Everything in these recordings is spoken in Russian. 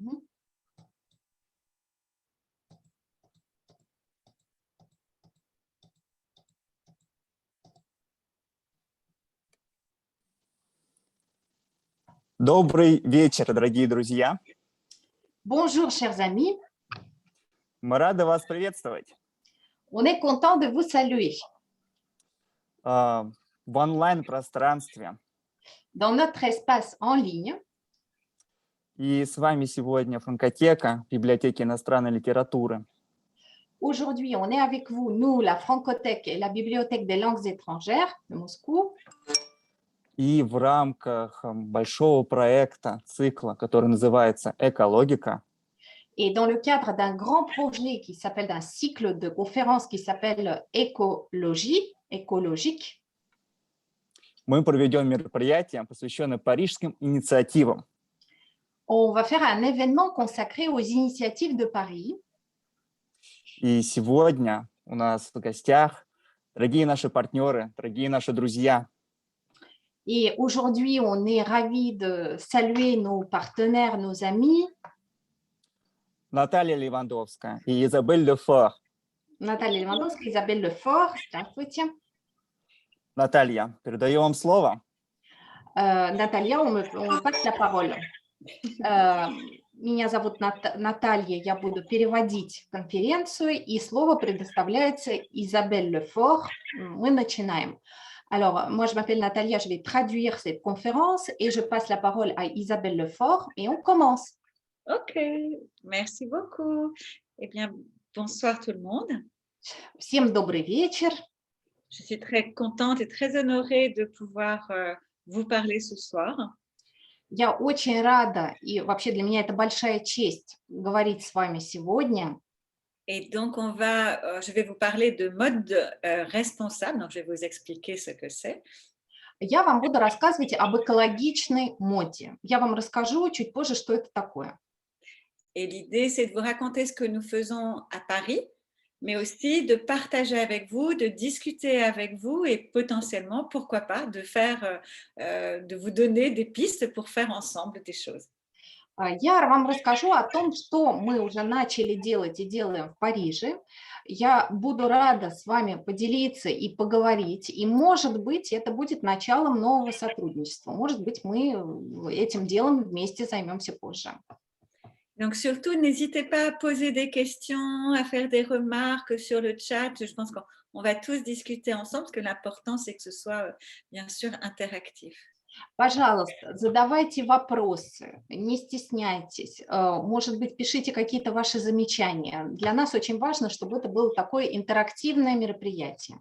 Мгм. Добрый вечер, дорогие друзья. Bonjour, chers amis. Мы рады вас приветствовать On est content de vous saluer в онлайн-пространстве. dans notre espace en ligne. И с вами сегодня Франкотека, библиотеки иностранной литературы. Aujourd'hui, on est avec vous, nous, la Francothèque et la Bibliothèque des langues étrangères de Moscou. И в рамках большого проекта, цикла, который называется «Экологика», Et dans le cadre d'un grand projet qui s'appelle, d'un cycle de conférences qui s'appelle Écologie, écologique, мы проведем мероприятие, посвященное парижским инициативам. on va faire un événement consacré aux initiatives de Paris. И сегодня у нас в гостях дорогие наши партнеры, дорогие наши друзья. Et aujourd'hui, on est ravis de saluer nos partenaires, nos amis, Наталья Левандовская и Изабель Лефор. Наталья Левандовская, Isabelle Lefort. Здравствуйте. Наталья, передаю вам слово. Наталья, on me passe la parole. Меня зовут Наталья, я буду переводить конференцию, и слово предоставляется Isabelle Lefort. Мы начинаем. Alors, moi, je m'appelle Natalia, je vais traduire cette conférence et je passe la parole à Isabelle Lefort et on commence. Ok, merci beaucoup. Eh bien, bonsoir tout le monde. Всем добрый вечер. Je suis très contente et très honorée de pouvoir vous parler ce soir. Я очень рада, и вообще для меня это большая честь говорить с вами сегодня. Et donc, je vais vous parler de mode responsable. Donc, je vais vous expliquer ce que c'est. Я вам буду рассказывать об экологичной моде. Я вам расскажу чуть позже, что это такое. Et l'idée, c'est de vous raconter ce que nous faisons à Paris, mais aussi de partager avec vous, de discuter avec vous et potentiellement, pourquoi pas, de vous donner des pistes pour faire ensemble des choses. Я вам расскажу о том, что мы уже начали делать и делаем в Париже. Я буду рада с вами поделиться и поговорить. И, может быть, это будет началом нового сотрудничества. Может быть, мы этим делом вместе займемся позже. Donc, surtout, n'hésitez pas à poser des questions, à faire des remarques sur le chat. Je pense qu'on va tous discuter ensemble parce que l'important, c'est que ce soit, bien sûr, interactif. Пожалуйста, задавайте вопросы, не стесняйтесь. Может быть, пишите какие-то ваши замечания. Для нас очень важно, чтобы это было такое интерактивное мероприятие.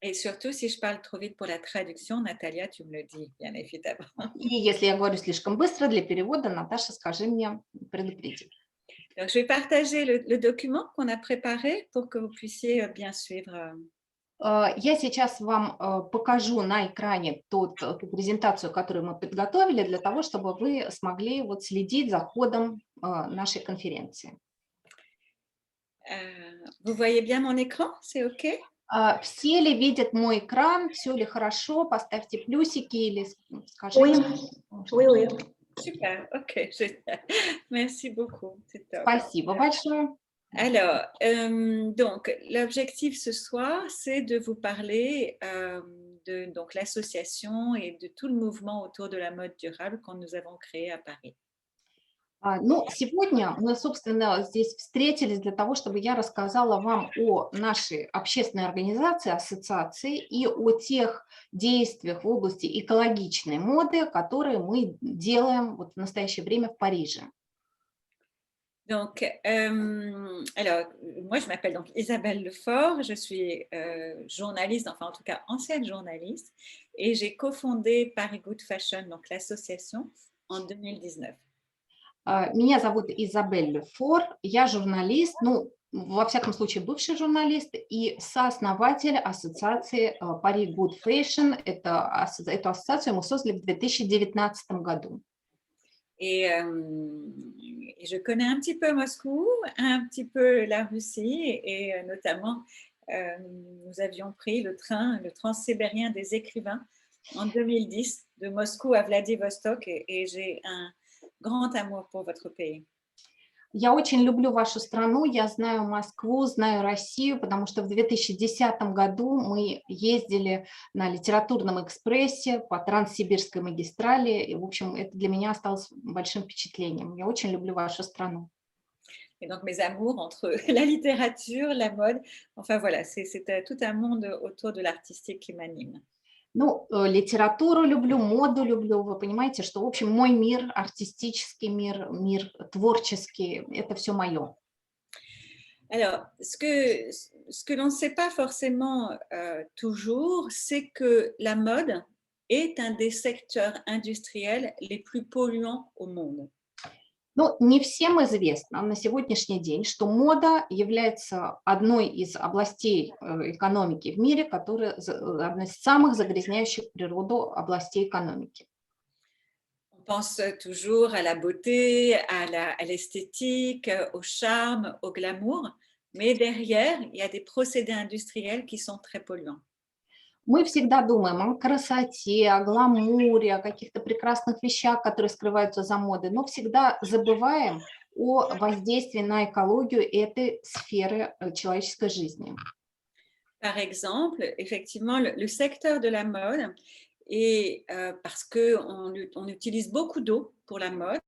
Et surtout, si je parle trop vite pour la traduction, Natalia, tu me le dis, bien évidemment. И если я говорю слишком быстро для перевода, Наташа, скажи мне, предупреди. Donc, je vais partager le document qu'on a préparé pour que vous puissiez bien suivre. Я сейчас вам покажу на экране ту презентацию, которую мы подготовили, для того, чтобы вы смогли вот следить за ходом нашей конференции. Vous voyez bien mon écran? C'est OK? Все ли видят мой экран? Все ли хорошо? Поставьте плюсики или скажите. Oui. Super, OK. Merci beaucoup. C'est top. Спасибо большое. Alors, donc, l'objectif ce soir, c'est de vous parler de donc, l'association et de tout le mouvement autour de la mode durable que nous avons créé à Paris. Ну, сегодня мы, собственно, здесь встретились для того, чтобы я рассказала вам о нашей общественной организации, ассоциации и о тех действиях в области экологичной моды, которые мы делаем вот в настоящее время в Париже. Donc, alors, moi, je m'appelle donc Isabelle Lefort, je suis journaliste, enfin en tout cas ancienne journaliste, et j'ai cofondé Paris Good Fashion, donc l'association, en 2019. Меня зовут Изабель Лефор, я журналист, ну, во всяком случае, бывший журналист и сооснователь ассоциации Paris Good Fashion. Эту ассоциацию мы создали в 2019 году. Et je connais un petit peu Moscou, un petit peu la Russie, et notamment, nous avions pris le train transsibérien des écrivains en 2010 de Moscou à Vladivostok, et j'ai grand amour pour votre pays. Я очень люблю вашу страну, я знаю Москву, знаю Россию, потому что в 2010 году мы ездили на литературном экспрессе по Транссибирской магистрали, и, в общем, это для меня осталось большим впечатлением. Я очень люблю вашу страну. Et donc, mes amours entre la littérature, la mode, enfin voilà, c'est tout un monde autour de l'artistique qui m'anime. Ну, литературу люблю, моду люблю, вы понимаете, что, в общем, мой мир, артистический мир, мир творческий, это все мое. Alors, ce que l'on ne sait pas forcément toujours, c'est que la mode est un des secteurs industriels les plus polluants au monde. Ну, не всем известно на сегодняшний день, что мода является одной из областей экономики в мире, которая одна из самых загрязняющих природу областей экономики. On pense toujours à la beauté, à l'esthétique, au charme, au glamour, mais derrière, il y a des procédés industriels qui sont très polluants. Мы всегда думаем о красоте, о гламуре, о каких-то прекрасных вещах, которые скрываются за модой, но всегда забываем о воздействии на экологию этой сферы человеческой жизни. Par exemple, effectivement, le secteur de la mode, et parce qu'on utilise beaucoup d'eau pour la mode,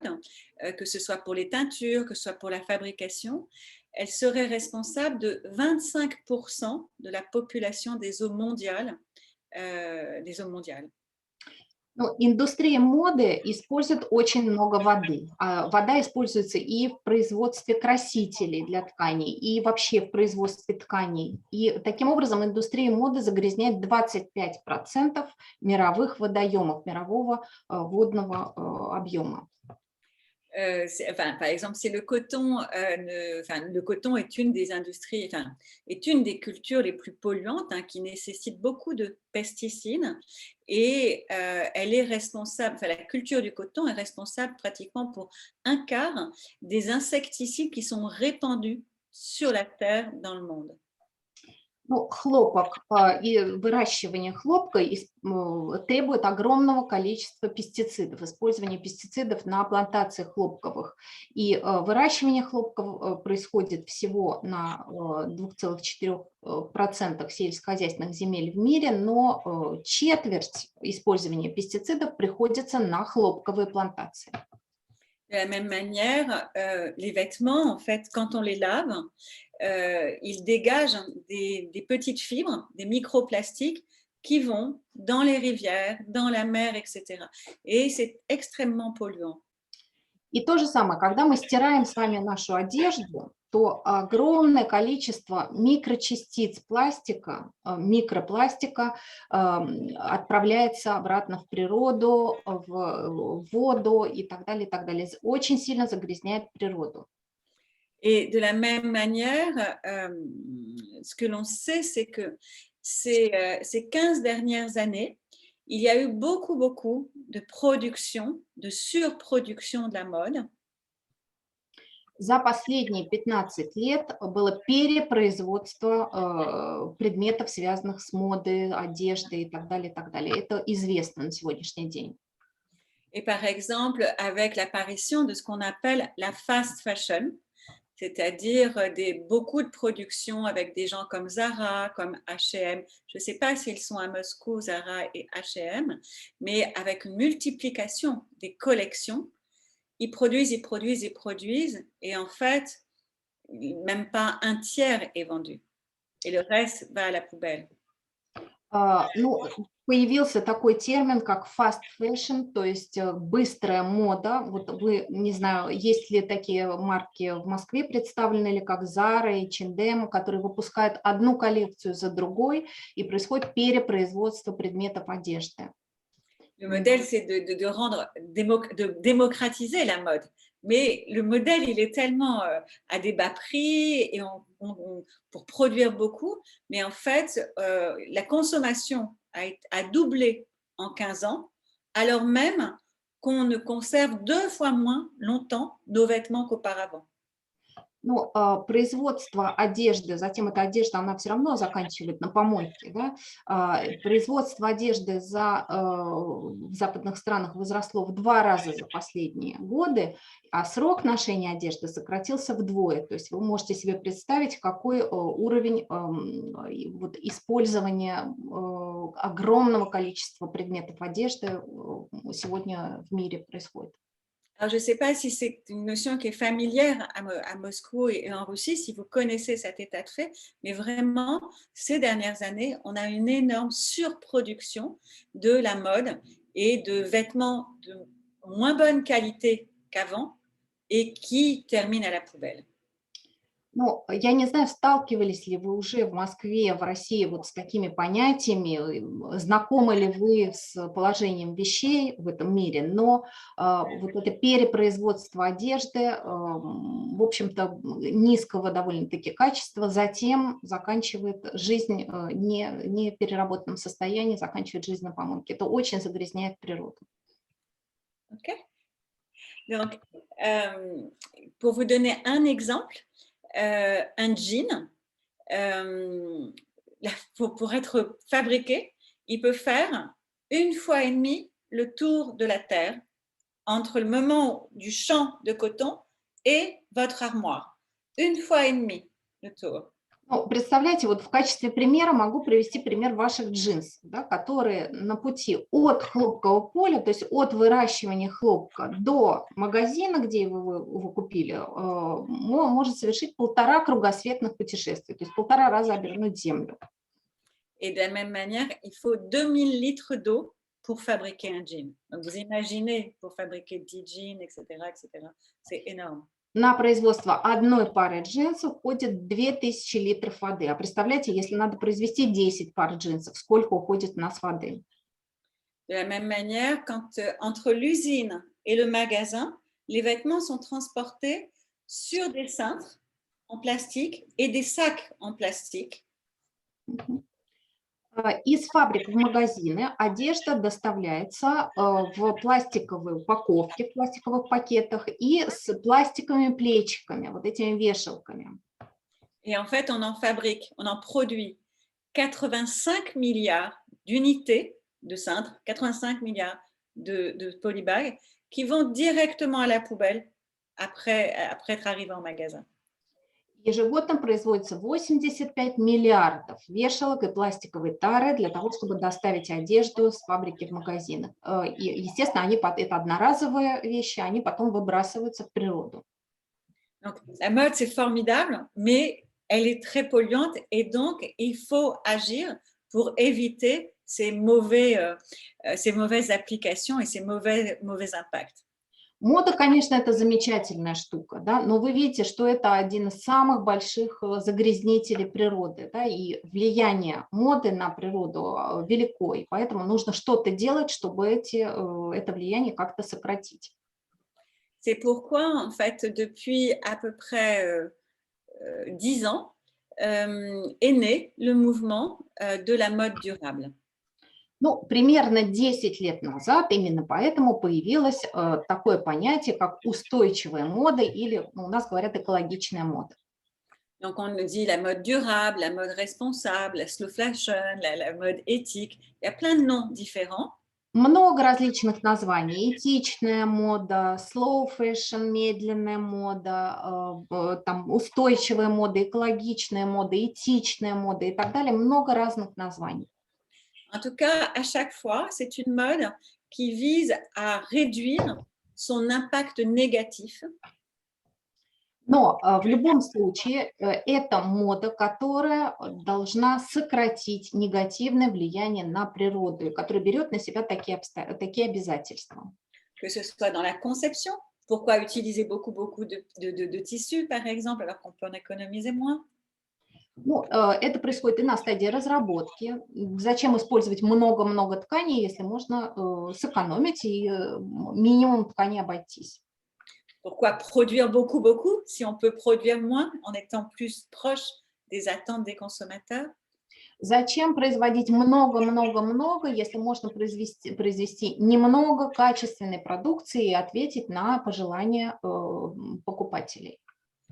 que ce soit pour les teintures, que ce soit pour la fabrication, elle serait responsable de 25% de la population des eaux mondiales. Ну, индустрия моды использует очень много воды. Вода используется и в производстве красителей для тканей, и вообще в производстве тканей. И таким образом индустрия моды загрязняет 25% мировых водоемов, мирового водного объема. Par exemple, c'est le coton. Le coton est une des industries, est une des cultures les plus polluantes, qui nécessite beaucoup de pesticides, et elle est responsable. La culture du coton est responsable pratiquement pour un quart des insecticides qui sont répandus sur la terre dans le monde. Ну, хлопок и выращивание хлопка требует огромного количества пестицидов, использование пестицидов на плантациях хлопковых. И выращивание хлопка происходит всего на 2,4% сельскохозяйственных земель в мире, но четверть использования пестицидов приходится на хлопковые плантации. De la même manière, les vêtements, en fait, quand on les lave, ils dégagent des petites fibres, des microplastiques qui vont dans les rivières, dans la mer, etc. Et c'est extrêmement polluant. И то же самое, когда мы стираем с вами нашу одежду, то огромное количество микрочастиц пластика, микропластика отправляется обратно в природу, в воду и так далее, и так далее. Очень сильно загрязняет природу. Et de la même manière, ce que l'on sait, c'est que ces 15 dernières années, il y a eu beaucoup de production, de surproduction de la mode. За последние 15 лет было перепроизводство предметов, связанных с модой, одеждой и так далее, и так далее. Это известно на сегодняшний день. Et par exemple, avec l'apparition de ce qu'on appelle la fast fashion, c'est-à-dire beaucoup de productions avec des gens comme Zara, comme H&M. Je ne sais pas s'ils sont à Moscou, Zara et H&M, mais avec une multiplication des collections, ils produisent, et en fait, même pas un tiers est vendu. Et le reste va à la poubelle. Ну, появился такой термин, как fast fashion, то есть быстрая мода. Вот вы, не знаю, есть ли такие марки в Москве представлены, или как Zara и H&M, которые выпускают одну коллекцию за другой, и происходит перепроизводство предметов одежды. Le modèle, c'est de démocratiser la mode. Mais le modèle, il est tellement à des bas prix et pour produire beaucoup. Mais en fait, la consommation a doublé en 15 ans, alors même qu'on ne conserve 2 fois moins longtemps nos vêtements qu'auparavant. Ну, производство одежды, затем эта одежда, она все равно заканчивает на помойке, да? Производство одежды в западных странах возросло в 2 раза за последние годы, а срок ношения одежды сократился вдвое. То есть вы можете себе представить, какой уровень вот использования огромного количества предметов одежды сегодня в мире происходит. Alors, je ne sais pas si c'est une notion qui est familière à Moscou et en Russie, si vous connaissez cet état de fait, mais vraiment, ces dernières années, on a une énorme surproduction de la mode et de vêtements de moins bonne qualité qu'avant et qui terminent à la poubelle. Ну, я не знаю, сталкивались ли вы уже в Москве, в России вот с такими понятиями, знакомы ли вы с положением вещей в этом мире, но вот это перепроизводство одежды, в общем-то, низкого довольно-таки качества, затем заканчивает жизнь не в переработанном состоянии, заканчивает жизнь на помойке. Это очень загрязняет природу. OK. Donc, pour vous donner un exemple, un jean, pour être fabriqué, il peut faire 1,5 fois le tour de la Terre entre le moment du champ de coton et votre armoire. 1,5 fois le tour. Ну, представляете, вот в качестве примера могу привести пример ваших джинсов, да, которые на пути от хлопкового поля, то есть от выращивания хлопка до магазина, где вы купили, может совершить 1,5 кругосветных путешествий, то есть 1,5 раза обернуть землю. Et de la même manière, il faut 2000 litres d'eau pour fabriquer un jean. Donc, vous imaginez, pour fabriquer 10 jeans, etc., c'est énorme. На производство одной пары джинсов уходит 2000 литров воды. А представляете, если надо произвести 10 пар джинсов, сколько уходит у нас воды? De la même manière, quand entre l'usine et le magasin, les vêtements sont transportés sur des cintres en plastique et des sacs en plastique. Из фабрик в магазины одежда доставляется в пластиковые упаковки, в пластиковых пакетах и с пластиковыми плечиками, вот этими вешалками. Et en fait, on en produit 85 milliards d'unités de cintres, 85 milliards de polybags qui vont directement à la poubelle après être arrivés en magasin. Ежегодно производится 85 миллиардов вешалок и пластиковой тары для того, чтобы доставить одежду с фабрики в магазин. И, естественно, это одноразовые вещи, они потом выбрасываются в природу. Donc, la mode, c'est formidable, mais elle est très polluante et donc il faut agir pour éviter ces mauvaises applications et ces mauvais impacts. Мода, конечно, это замечательная штука, да, но вы видите, что это один из самых больших загрязнителей природы, да, и влияние моды на природу велико, и поэтому нужно что-то делать, чтобы это влияние как-то сократить. C'est pourquoi, en fait, depuis à peu près 10 ans, est né le mouvement de la mode durable. Ну, примерно 10 лет назад именно поэтому появилось такое понятие, как устойчивая мода или, у нас говорят, экологичная мода. Donc, on dit la mode durable, la mode responsable, la slow fashion, la mode éthique. Il y a plein de noms différents. Много различных названий. Этичная мода, slow fashion, медленная мода, там, устойчивая мода, экологичная мода, этичная мода и так далее. Много разных названий. En tout cas, à chaque fois, c'est une mode qui vise à réduire son impact négatif. Но в любом случае это мода, которая должна сократить негативное влияние на природу, которая берет на себя такие обязательства. Que ce soit dans la conception, pourquoi utiliser beaucoup de tissus, par exemple, alors qu'on peut en économiser moins. Ну, это происходит и на стадии разработки. Зачем использовать много-много тканей, если можно сэкономить и минимум ткани обойтись? Pourquoi produire beaucoup si on peut produire moins en étant plus proche des attentes des consommateurs? Зачем производить много-много-много, если можно произвести немного качественной продукции и ответить на пожелания покупателей?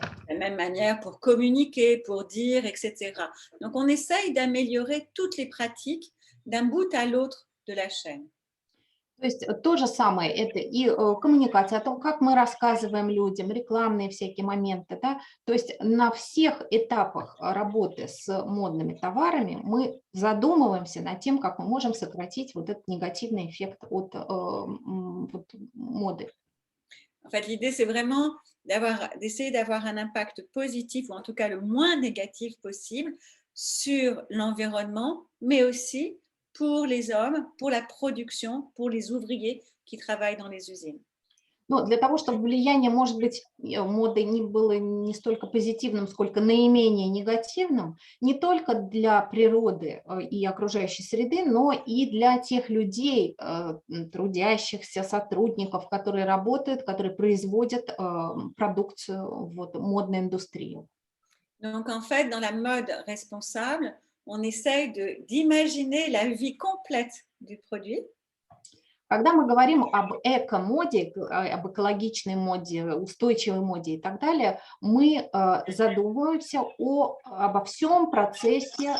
De la même manière pour communiquer, pour dire, etc. Donc, on essaye d'améliorer toutes les pratiques d'un bout à l'autre de la chaîne. То есть то же самое, это и коммуникация, о том, как мы рассказываем людям, рекламные всякие моменты, да, то есть на всех этапах работы с модными товарами мы задумываемся над тем, как мы можем сократить вот этот негативный эффект от вот моды. En fait, l'idée, c'est vraiment d'essayer d'avoir un impact positif, ou en tout cas le moins négatif possible, sur l'environnement, mais aussi pour les hommes, pour la production, pour les ouvriers qui travaillent dans les usines. Но для того, чтобы влияние, может быть, моды не было не столько позитивным, сколько наименее негативным, не только для природы и окружающей среды, но и для тех людей, трудящихся, сотрудников, которые работают, которые производят продукцию вот, модной индустрии. Donc, en fait, dans la mode responsable, on essaye d'imaginer la vie complète du produit. Когда мы говорим об эко-моде, об экологичной моде, устойчивой моде и так далее, мы задумываемся обо всем процессе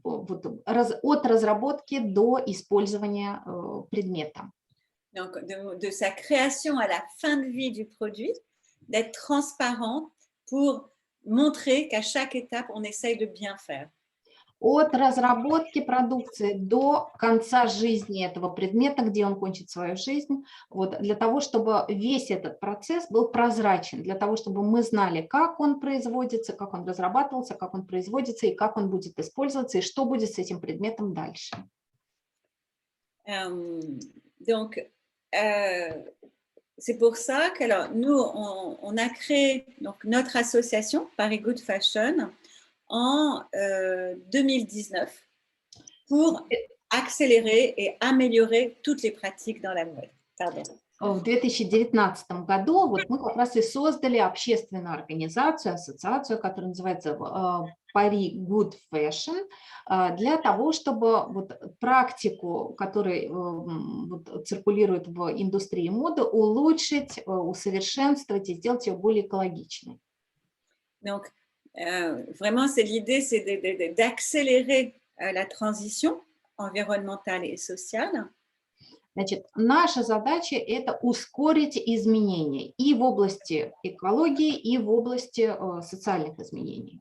от разработки до использования предмета. Donc, de sa création à la fin de vie du produit, d'être transparent pour montrer qu'à chaque étape, on essaye de bien faire. От разработки продукции до конца жизни этого предмета, где он кончит свою жизнь, вот, для того, чтобы весь этот процесс был прозрачен, для того, чтобы мы знали, как он производится, как он разрабатывался, как он производится и как он будет использоваться, и что будет с этим предметом дальше. Donc, c'est pour ça que nous, on a créé donc, notre association Paris Good Fashion en 2019 pour accélérer et améliorer toutes les pratiques dans la mode. Pardon. В 2019 году вот мы как раз и создали общественную организацию, ассоциацию, которая называется Paris Good Fashion, для того, чтобы вот практику, которая вот циркулирует в индустрии моды, улучшить, усовершенствовать и сделать ее более экологичной. Donc, vraiment, l'idée, c'est d'accélérer la transition environnementale et sociale. Значит, наша задача – это ускорить изменения и в области экологии, и в области социальных изменений.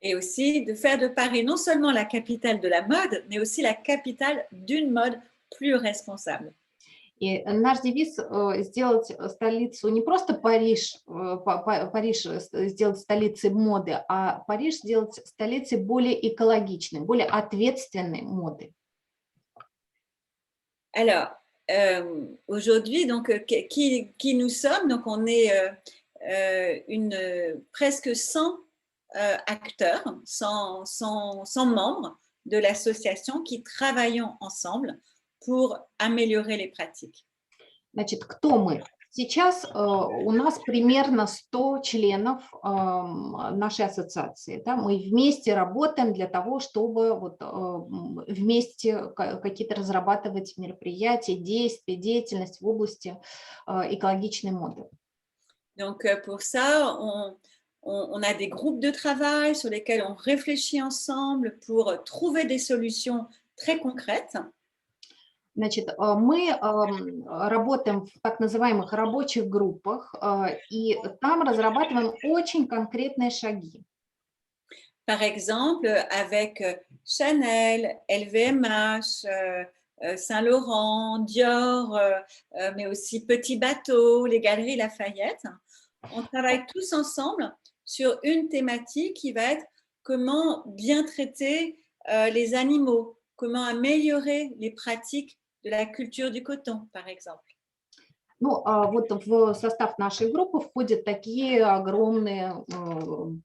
Et aussi de faire de Paris non seulement la capitale de la mode, mais aussi la capitale d'une mode plus responsable. И наш девиз – сделать столицу не просто Париж, Париж сделать столицей моды, а Париж сделать столицей более экологичной, более ответственной моды. Alors, aujourd'hui, donc, qui nous sommes? Donc, on est presque 100 acteurs, 100 membres de l'association qui travaillons ensemble pour améliorer les pratiques. Значит, кто мы? Сейчас у нас примерно 100 членов нашей ассоциации. Да? Мы вместе работаем для того, чтобы вот, вместе какие-то разрабатывать мероприятия, действия, деятельность в области экологичной моды. Donc, pour ça, on a des groupes de travail sur lesquels on réfléchit ensemble pour trouver des solutions très concrètes. Значит, мы работаем в так называемых рабочих группах, и там разрабатываем очень конкретные шаги. Par exemple, avec Chanel, LVMH, Saint-Laurent, Dior, mais aussi Petit Bateau, les Galeries Lafayette. On travaille tous ensemble sur une thématique qui va être comment bien traiter les animaux, comment améliorer les pratiques de la culture du coton, par exemple. Ну, вот в состав нашей группы входят такие огромные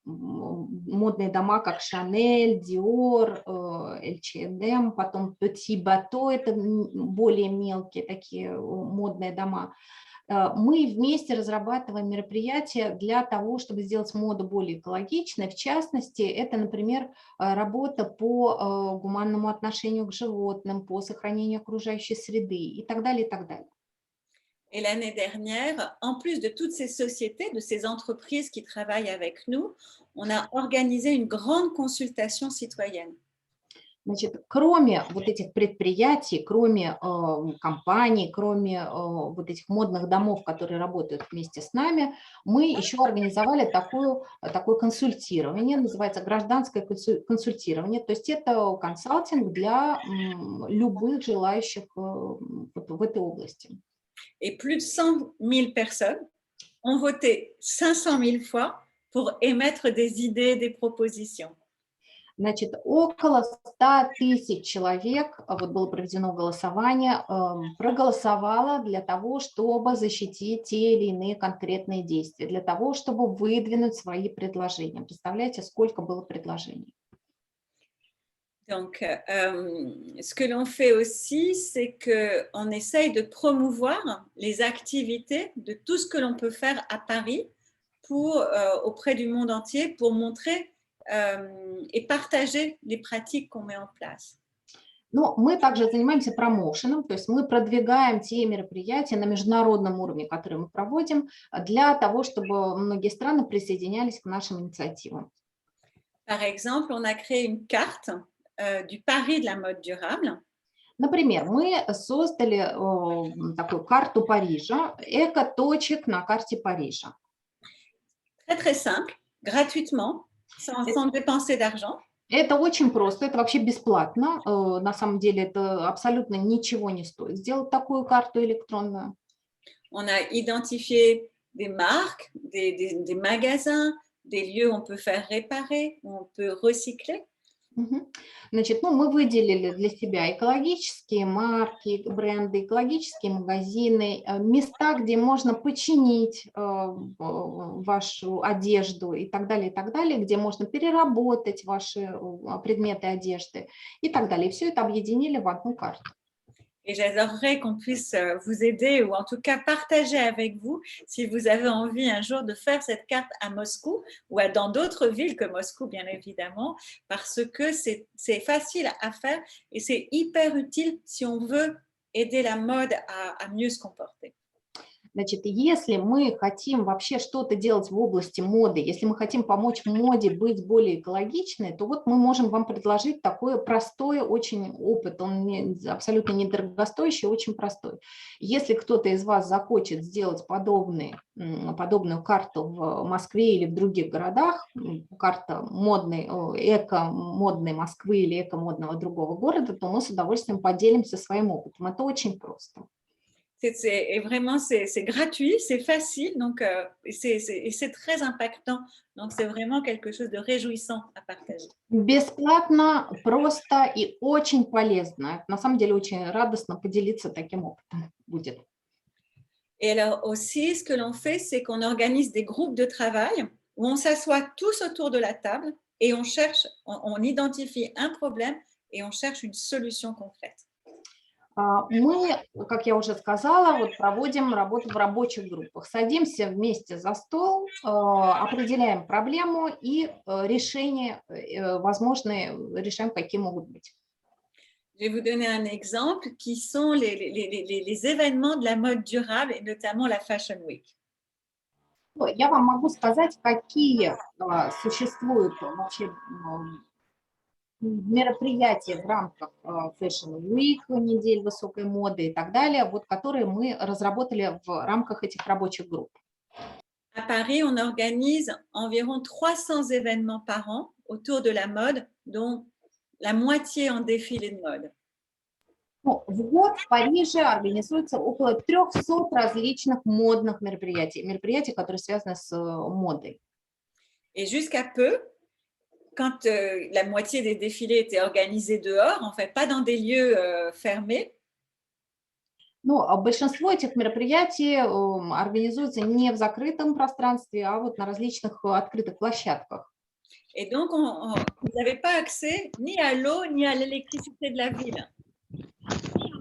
модные дома, как Chanel, Dior, H&M, потом Petit Bateau, это более мелкие такие модные дома. Мы вместе разрабатываем мероприятия для того, чтобы сделать моду более экологичной. В частности, это, например, работа по гуманному отношению к животным, по сохранению окружающей среды и так далее, и так далее. Et l'année dernière, en plus de toutes ces sociétés, de ces entreprises qui travaillent avec nous, on a organisé une grande consultation citoyenne. Значит, кроме вот этих предприятий, кроме компаний, кроме вот этих модных домов, которые работают вместе с нами, мы еще организовали такое консультирование, называется гражданское консультирование, то есть это консалтинг для любых желающих в этой области. Et plus de 100 000 personnes ont voté 500 000 fois pour émettre des idées, des propositions. Значит, около 100 000 человек, вот было проведено голосование, проголосовало для того, чтобы защитить те или иные конкретные действия, для того, чтобы выдвинуть свои предложения. Представляете, сколько было предложений? Donc, ce que l'on fait aussi, c'est qu'on essaye de promouvoir les activités de tout ce que l'on peut faire à Paris auprès du monde entier pour montrer et partager les pratiques qu'on met en place. Но мы также занимаемся промоушеном, то есть мы продвигаем те мероприятия на международном уровне, которые мы проводим, для того, чтобы многие страны присоединялись к нашим инициативам. Par exemple, on a créé une carte du Paris de la mode durable. Например, мы создали такую карту Парижа, эко-точек на карте Парижа. Très, très simple, gratuitement, sans dépenser d'argent. Это очень просто, это вообще бесплатно. На самом деле это абсолютно ничего не стоит сделать такую карту электронную. On a identifié des marques, des magasins, des lieux où on peut faire réparer, où on peut recycler. Значит, мы выделили для себя экологические марки, бренды, экологические магазины, места, где можно починить вашу одежду и так далее, где можно переработать ваши предметы одежды и так далее. И все это объединили в одну карту. Et j'adorerais qu'on puisse vous aider ou en tout cas partager avec vous si vous avez envie un jour de faire cette carte à Moscou ou dans d'autres villes que Moscou, bien évidemment, parce que c'est facile à faire et c'est hyper utile si on veut aider la mode à mieux se comporter. Значит, если мы хотим вообще что-то делать в области моды, если мы хотим помочь моде быть более экологичной, то вот мы можем вам предложить такой простой очень опыт, он абсолютно недорогостоящий, очень простой. Если кто-то из вас захочет сделать подобную карту в Москве или в других городах, карта модной, эко-модной Москвы или эко-модного другого города, то мы с удовольствием поделимся своим опытом. Это очень просто. Et vraiment, c'est gratuit, c'est facile, donc c'est très impactant. Donc, c'est vraiment quelque chose de réjouissant à partager. Бесплатно, просто и очень полезно. На самом деле, очень радостно поделиться таким опытом будет. Et alors aussi, ce que l'on fait, c'est qu'on organise des groupes de travail où on s'assoit tous autour de la table et on identifie un problème et on cherche une solution concrète. Мы, как я уже сказала, вот проводим работу в рабочих группах. Садимся вместе за стол, определяем проблему и решения возможные решаем, какие могут быть. Je vais vous donner un exemple qui sont les événements de la mode durable et notamment la Fashion Week. Я вам могу сказать, какие существуют вообще мероприятия в рамках Fashion Week, недель высокой моды и так далее, вот, которые мы разработали в рамках этих рабочих групп. À Paris, on organise environ 300 événements par an autour de la mode, dont la moitié en défilé de mode. Ну, в год в Париже организуется около 300 различных модных мероприятий, которые связаны с модой. Et jusqu'à peu, quand la moitié des défilés étaient organisés dehors, en fait, pas dans des lieux fermés. Ну, большинство этих мероприятий организуется не в закрытом пространстве, а вот на различных открытых площадках. Et donc, vous n'avez pas accès ni à l'eau, ni à l'électricité de la ville.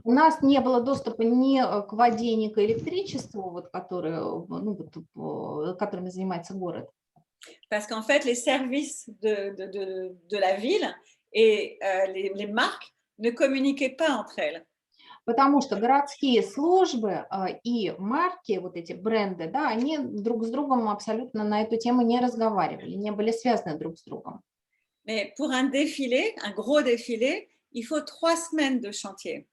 У нас не было доступа ни к воде, ни к электричеству, вот, которыми занимается город. Parce qu'en fait, les services de la ville et les marques ne communiquaient pas entre elles. Потому что городские службы и марки, вот эти бренды, да, они друг с другом абсолютно на эту тему не разговаривали, не были связаны друг с другом. Mais pour un défilé, un gros défilé, il faut 3 semaines de chantier.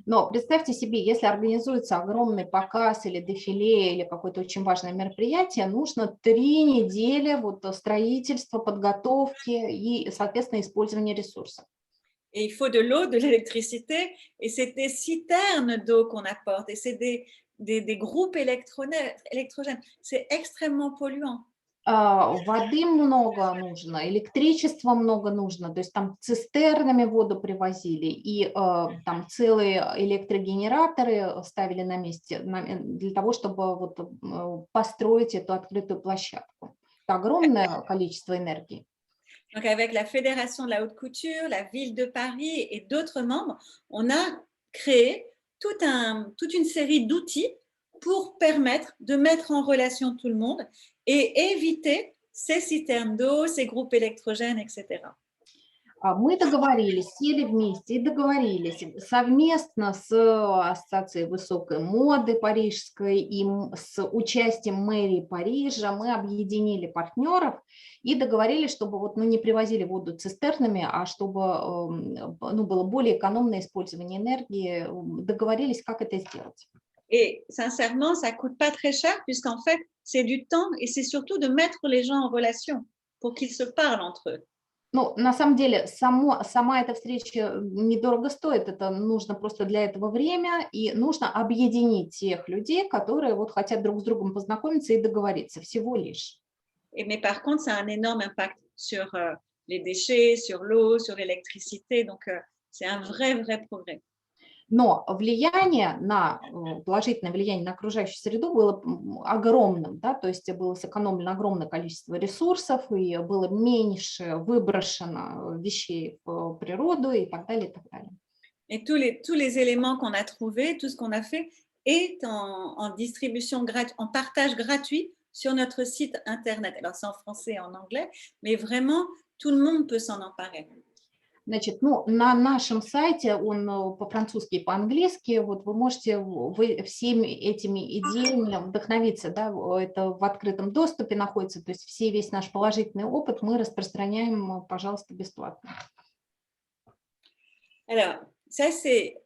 Но представьте себе, если организуется огромный показ или дефиле, или какое-то очень важное мероприятие, нужно 3 недели вот строительства, подготовки и, соответственно, использования ресурсов. Et il faut de l'eau, de l'électricité, et c'est des citernes d'eau qu'on apporte, et c'est des groupes électrogènes. C'est extrêmement polluant. Воды много нужно, электричества много нужно, то есть там цистернами воду привозили, и там целые электрогенераторы ставили на месте для того, чтобы вот построить эту открытую площадку. Это огромное количество энергии. Donc, avec la Fédération de la haute couture, la ville de Paris et d'autres membres, on a créé toute une série d'outils pour permettre de mettre en relation tout le monde et éviter ces citernes d'eau, ces groupes électrogènes, etc. Мы договорились, сели вместе и договорились совместно с Ассоциацией высокой моды парижской и с участием мэрии Парижа мы объединили партнеров и договорились, чтобы вот, ну, не привозили воду цистернами, а чтобы ну, было более экономное использование энергии. Договорились, как это сделать. Et sincèrement, ça ne coûte pas très cher puisqu'en fait, c'est du temps et c'est surtout de mettre les gens en relation pour qu'ils se parlent entre eux. Ну, на самом деле, сама эта встреча недорого стоит, это нужно просто для этого время, и нужно объединить тех людей, которые вот хотят друг с другом познакомиться и договориться, всего лишь. Mais par contre, ça a un énorme impact sur les déchets, sur l'eau, sur l'électricité, donc c'est un vrai progrès. Но влияние положительное влияние на окружающую среду было огромным, да, то есть было сэкономлено огромное количество ресурсов, и было меньше выброшено вещей в природу и так далее, и так далее. Et tous les éléments qu'on a trouvés, tout ce qu'on a fait est en distribution gratuite, en partage gratuit sur notre site internet. Alors c'est en français et en anglais, mais vraiment tout le monde peut s'en emparer. Значит, ну, на нашем сайте, он по-французски и по-английски, вот вы можете всеми этими идеями вдохновиться, да, это в открытом доступе находится, то есть весь наш положительный опыт мы распространяем, пожалуйста, бесплатно. Alors, ça, c'est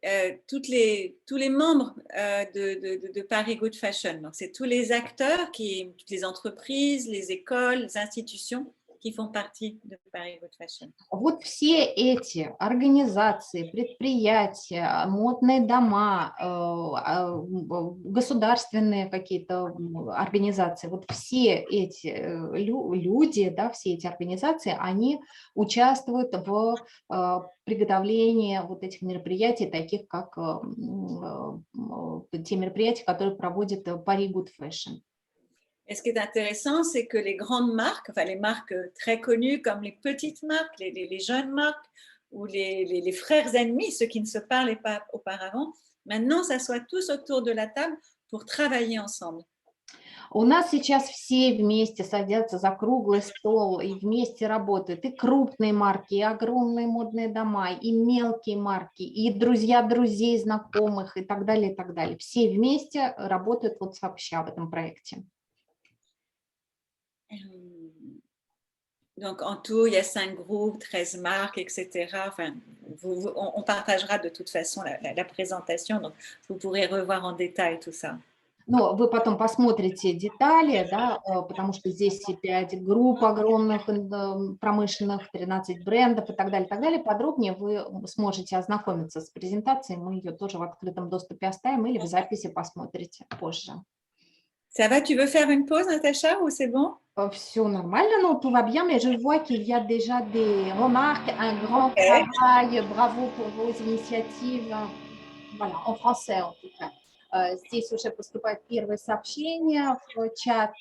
tous les membres de Paris Good Fashion. Donc, c'est tous les acteurs, toutes les entreprises, les écoles, les institutions qui font partie de Paris Good Fashion. Вот все эти организации, предприятия, модные дома, государственные какие-то организации, вот все эти люди, да, все эти организации, они участвуют в приготовлении вот этих мероприятий, таких как те мероприятия, которые проводит Paris Good Fashion. Et ce qui est intéressant, c'est que les grandes marques, enfin les marques très connues comme les petites marques, les jeunes marques ou les frères ennemis, ceux qui ne se parlaient pas auparavant, maintenant s'assoient tous autour de la table pour travailler ensemble. У нас сейчас все вместе садятся за круглый стол и вместе работают. И крупные марки, и огромные модные дома, и мелкие марки, и друзья друзей, знакомых и так далее, и так далее. Все вместе работают вот сообща в этом проекте. Donc, en tout, il y a 5 groupes, 13 marques, etc. Enfin, on partagera de toute façon la présentation, donc vous pourrez revoir en détail tout ça. Но вы потом посмотрите детали, да, потому что здесь 5 групп огромных промышленных, 13 брендов и так далее. Подробнее вы сможете ознакомиться с презентацией. Мы ее тоже в открытом доступе оставим или в записи посмотрите позже. Ça va, tu veux faire une pause, Natacha, ou c'est bon? Все нормально, но tout va bien, mais je vois qu'il y a déjà des remarques, un grand travail, bravo pour vos initiatives. Voilà, en français en tout cas. Здесь уже поступают первые сообщения в чат.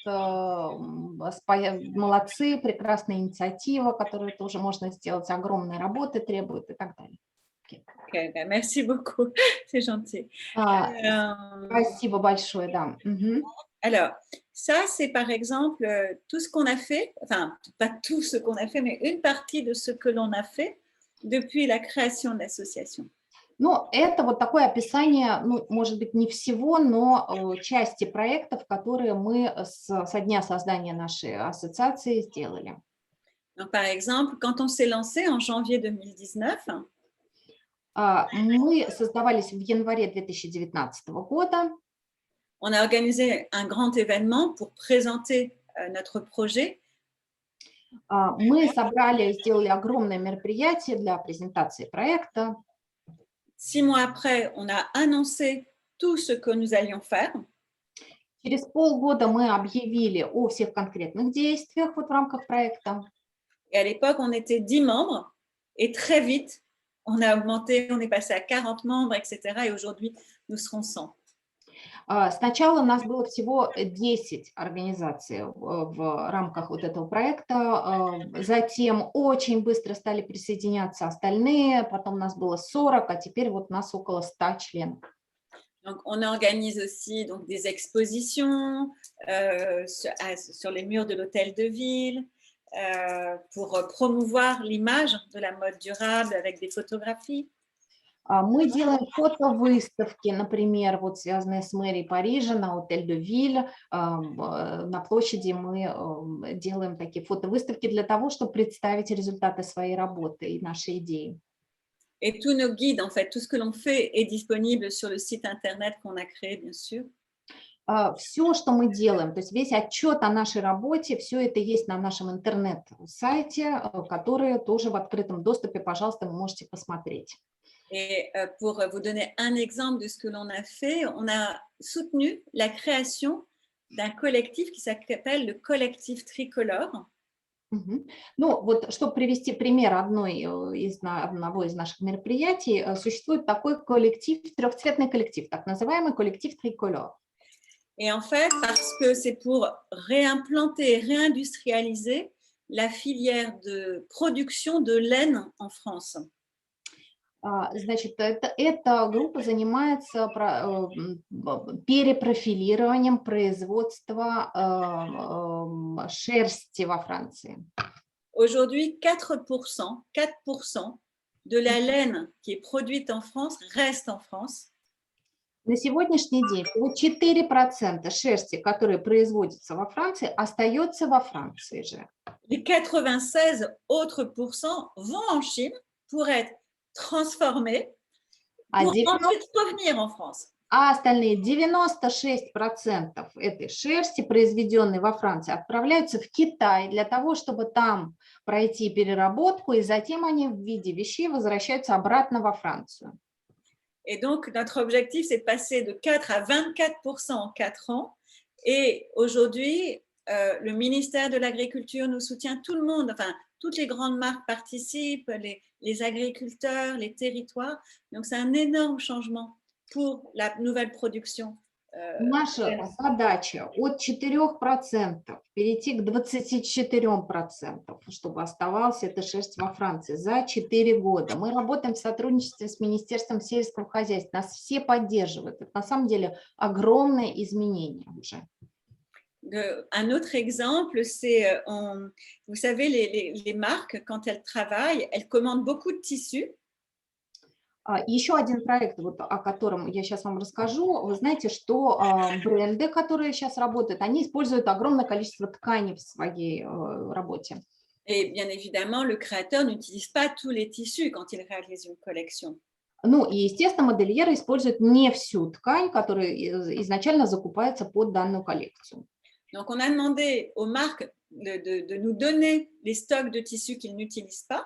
Молодцы, прекрасная инициатива, которую тоже можно сделать, огромные работы требует и так далее. Okay, ben merci beaucoup, c'est gentil. Спасибо большое, да. Alors, ça, c'est par exemple tout ce qu'on a fait, enfin, pas tout ce qu'on a fait, mais une partie de ce que l'on a fait depuis la création de l'association. Ну, это вот такое описание, ну, может быть, не всего, но части проектов, которые мы со дня создания нашей ассоциации сделали. Donc, par exemple, quand on s'est lancé en janvier 2019, Мы создавались в январе 2019 года. on a organisé un grand événement pour présenter notre projet. Мы собрали, сделали огромное мероприятие для презентации проекта. 6 mois après, on a annoncé tout ce que nous allions faire. Через полгода мы объявили о всех конкретных действиях вот в рамках проекта. Et à l'époque, on était 10 membres et très vite, on a augmenté, on est passé à 40 membres, etc. Et aujourd'hui, nous serons 100. Сначала у нас было всего 10 организаций в рамках вот этого проекта, затем очень быстро стали присоединяться остальные, потом нас было 40, а теперь вот нас около 100 членов. Donc, on organise aussi donc, des expositions sur les murs de l'hôtel de ville pour promouvoir l'image de la mode durable avec des photographies. Мы делаем фотовыставки, например, вот связанные с мэрией Парижа на Отель де Виль. На площади мы делаем такие фотовыставки для того, чтобы представить результаты своей работы и наши идеи. Et tous nos guides, en fait, tout ce que l'on fait est disponible sur le site internet qu'on a créé, bien sûr. Все, что мы делаем, то есть весь отчет о нашей работе, все это есть на нашем интернет-сайте, который тоже в открытом доступе, пожалуйста, вы можете посмотреть. Et pour vous donner un exemple de ce que l'on a fait, on a soutenu la création d'un collectif qui s'appelle le collectif Tricolore. Ну, вот, чтобы привести пример одного из наших мероприятий, существует такой коллектив, трехцветный коллектив, так называемый коллектив Tricolore. Et en fait, parce que c'est pour réimplanter et réindustrialiser la filière de production de laine en France. Значит, эта группа занимается перепрофилированием производства шерсти во Франции. Aujourd'hui, 4% de la laine qui est produite en France reste en France. На сегодняшний день всего 4% шерсти, которые производятся во Франции, остается во Франции же. Les 96 autres pourcents vont en Chine pour être transformés pour ensuite revenir en France. А остальные 96% этой шерсти, произведенной во Франции, отправляются в Китай для того, чтобы там пройти переработку, и затем они в виде вещей возвращаются обратно во Францию. Et donc, notre objectif, c'est de passer de 4 à 24% en 4 ans. Et aujourd'hui, le ministère de l'Agriculture nous soutient, tout le monde, enfin, toutes les grandes marques participent, les agriculteurs, les territoires. Donc, c'est un énorme changement pour la nouvelle production. Наша задача от 4% перейти к 24%, чтобы оставалась эта шерсть во Франции за 4 года. Мы работаем в сотрудничестве с Министерством сельского хозяйства. Нас все поддерживают. Это на самом деле огромное изменение уже. Un autre exemple, c'est, vous savez, les marques, quand elles travaillent, elles commandent beaucoup de tissus. Еще один проект, вот, о котором я сейчас вам расскажу. Вы знаете, что бренды, которые сейчас работают, они используют огромное количество тканей в своей работе. Et bien évidemment, le créateur n'utilise pas tous les tissus quand il réalise une collection. Ну и, естественно, модельеры используют не всю ткань, которая изначально закупается под данную коллекцию. Donc, on a demandé aux marques de nous donner les stocks de tissus qu'ils n'utilisent pas.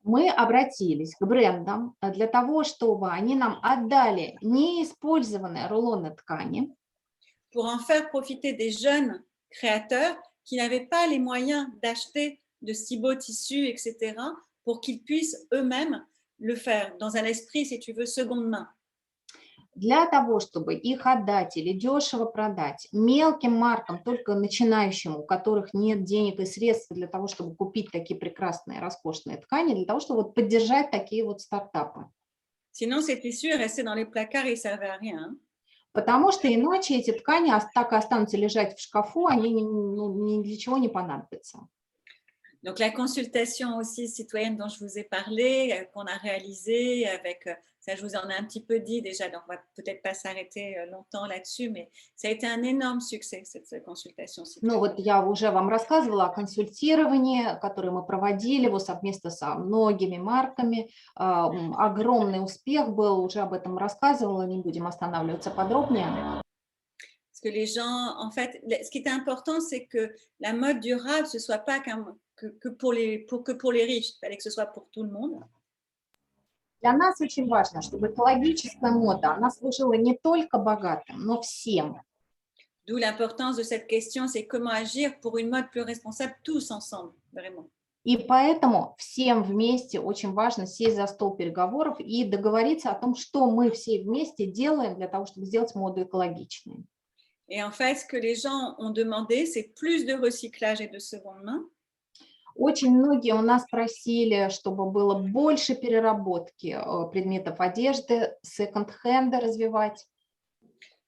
Мы обратились к брендам для того, чтобы они нам отдали неиспользованные рулоны ткани. Pour en faire profiter des jeunes créateurs qui n'avaient pas les moyens d'acheter de si beaux tissus, etc., pour qu'ils puissent eux-mêmes le faire dans un esprit, si tu veux, seconde main. Для того, чтобы их отдать или дешево продать мелким маркам, только начинающим, у которых нет денег и средств для того, чтобы купить такие прекрасные, роскошные ткани, для того, чтобы вот поддержать такие вот стартапы. Sinon, ces tissus restaient dans les placards et ils servaient à rien. Потому что иначе эти ткани так и останутся лежать в шкафу, они ни для чего не понадобятся. Donc, la consultation aussi citoyenne dont je vous ai parlé, qu'on a réalisée avec Ça, je vous en ai un petit peu dit déjà, donc on va peut-être pas s'arrêter longtemps là-dessus, mais ça a été un énorme succès, cette consultation citoyenne. Ну вот я уже вам рассказывала о консультировании, которое мы проводили вот совместно со многими марками. Огромный успех был, уже об этом рассказывала, не будем останавливаться подробнее. Parce que les gens, en fait, ce qui est important, c'est que la mode durable, ce ne soit pas que pour les riches, il fallait que ce soit pour tout le monde. Для нас очень важно, чтобы экологическая мода, она служила не только богатым, но всем. D'où l'importance de cette question, c'est comment agir pour une mode plus responsable tous ensemble, vraiment. И поэтому всем вместе очень важно сесть за стол переговоров и договориться о том, что мы все вместе делаем для того, чтобы сделать моду экологичной. Et en fait, ce que les gens ont demandé, c'est plus de recyclage et de seconde main. Очень многие у нас просили, чтобы было больше переработки предметов одежды, секонд-хенда развивать.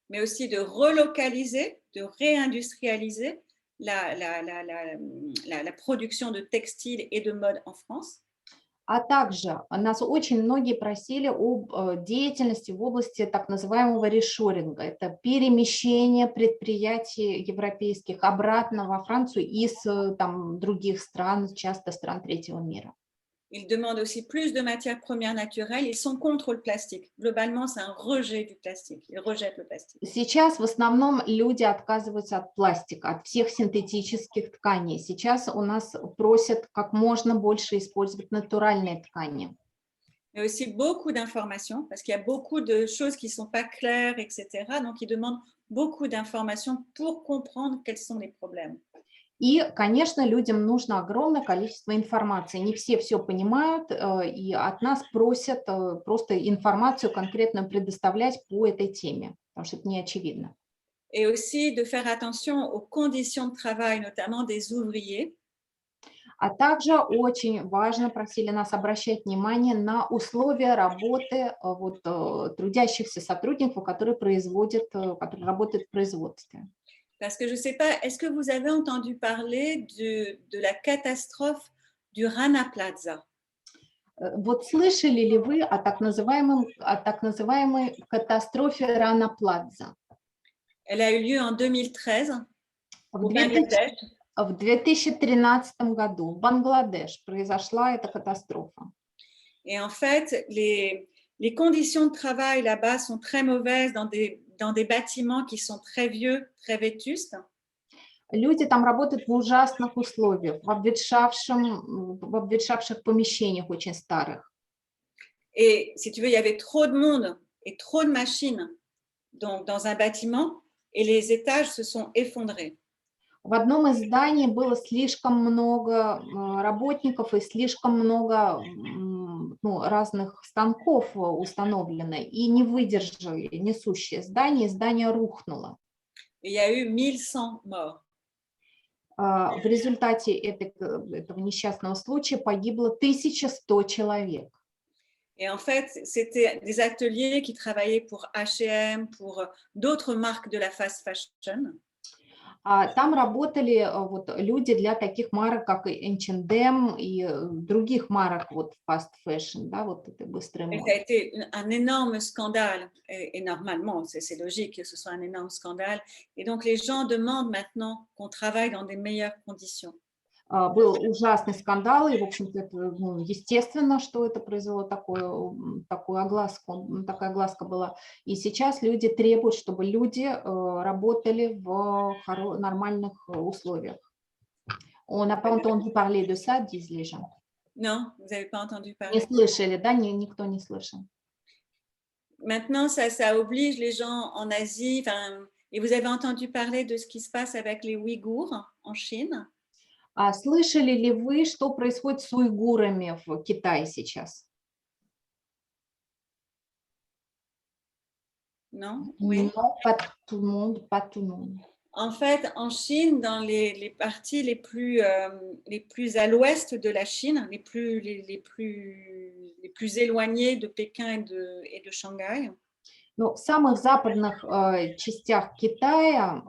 Mais aussi de relocaliser, de réindustrialiser la production de textiles et de mode en France. А также нас очень многие просили об деятельности в области так называемого решоринга. Это перемещение предприятий европейских обратно во Францию из там, других стран, часто стран третьего мира. Ils demandent aussi plus de matières premières naturelles. Ils sont contre le plastique. Globalement, c'est un rejet du plastique. Ils rejettent le plastique. Сейчас в основном люди отказываются от пластика, от всех синтетических тканей. Сейчас у нас просят как можно больше использовать натуральные ткани. Mais aussi beaucoup d'informations, parce qu'il y a beaucoup de choses qui ne sont pas claires, etc. Donc, ils demandent beaucoup d'informations pour comprendre quels sont les problèmes. И, конечно, людям нужно огромное количество информации. Не все понимают, и от нас просят просто информацию конкретную предоставлять по этой теме, потому что это не очевидно. Et aussi de faire attention aux conditions de travail, notamment des ouvriers. А также очень важно, просили нас обращать внимание на условия работы вот, трудящихся сотрудников, которые работают в производстве. Parce que je ne sais pas, est-ce que vous avez entendu parler de la catastrophe du Rana Plaza? Вот слышали ли вы о так называемой катастрофе Рана Плаза? Elle a eu lieu en 2013 В au Bangladesh. 2013 году в Бангладеш произошла эта катастрофа. Et en fait, les conditions de travail là-bas sont très mauvaises dans des bâtiments qui sont très vieux, très vétustes. Люди там работают в ужасных условиях, в обветшавших помещениях очень старых. Et si tu veux, il y avait trop de monde et trop de machines dans un bâtiment et les étages se sont effondrés. В одном из зданий было слишком много работников и слишком много разных станков установлено, и не выдержали несущее здание, и здание рухнуло. Il y a eu 1100 morts. В результате этого несчастного случая погибло 1100 человек. Et en fait, c'était des ateliers qui travaillaient pour H&M, pour d'autres marques de la fast fashion. Там работали вот люди для таких марок, как H&M и других марок вот fast fashion, да, вот это быстрая мода. Ça a été un énorme scandale, et normalement, c'est logique que ce soit un énorme scandale. Et donc, les gens demandent maintenant qu'on travaille dans des meilleures conditions. Был ужасный скандал, и, в общем-то, это, естественно, что это произвело такую огласку, такая огласка была. И сейчас люди требуют, чтобы люди работали в нормальных условиях. On n'a pas entendu parler de ça, disent les gens. Non, vous n'avez pas entendu parler. Не слышали, да? Никто не слышал. Maintenant, ça oblige les gens en Asie, et vous avez entendu parler de ce qui se passe avec les Ouïghours en Chine? Слышали ли вы, что происходит с уйгурами в Китае сейчас? Non? Oui. Non, pas tout le monde, pas tout le monde. En fait, en Chine, dans les parties les plus à l'ouest de la Chine, les plus éloignées de Pékin et de Shanghai. Ну, в самых западных частях Китая,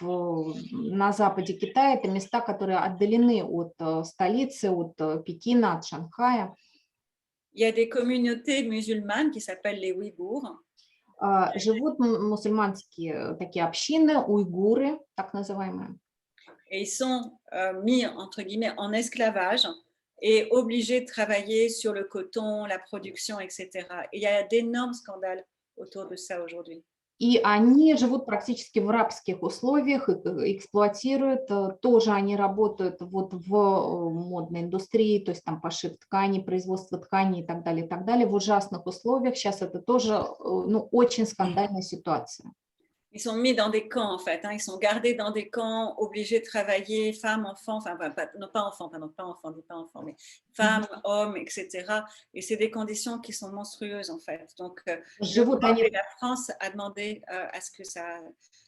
на западе Китая, это места, которые отдалены от столицы, от Пекина, от Шанхая. il y a des communautés musulmanes qui s'appellent les Ouïghours. Живут мусульманские такие общины, уйгуры, так называемые. Et ils sont mis, entre guillemets, en esclavage et obligés de travailler sur le coton, la production, etc. Et il y a d'énormes scandales autour de ça aujourd'hui. И они живут практически в рабских условиях, эксплуатируют. Тоже они работают вот в модной индустрии, то есть там пошив тканей, производство тканей и так далее, в ужасных условиях. Сейчас это тоже ну, очень скандальная ситуация. Ils sont mis dans des camps, en fait. Ils sont gardés dans des camps, obligés de travailler, femmes, enfants, enfin, non, pas enfants, pardon, pas enfants, dis pas enfants, mais femmes, hommes, etc. Et c'est des conditions qui sont monstrueuses, en fait. Donc, la France a demandé à ce que ça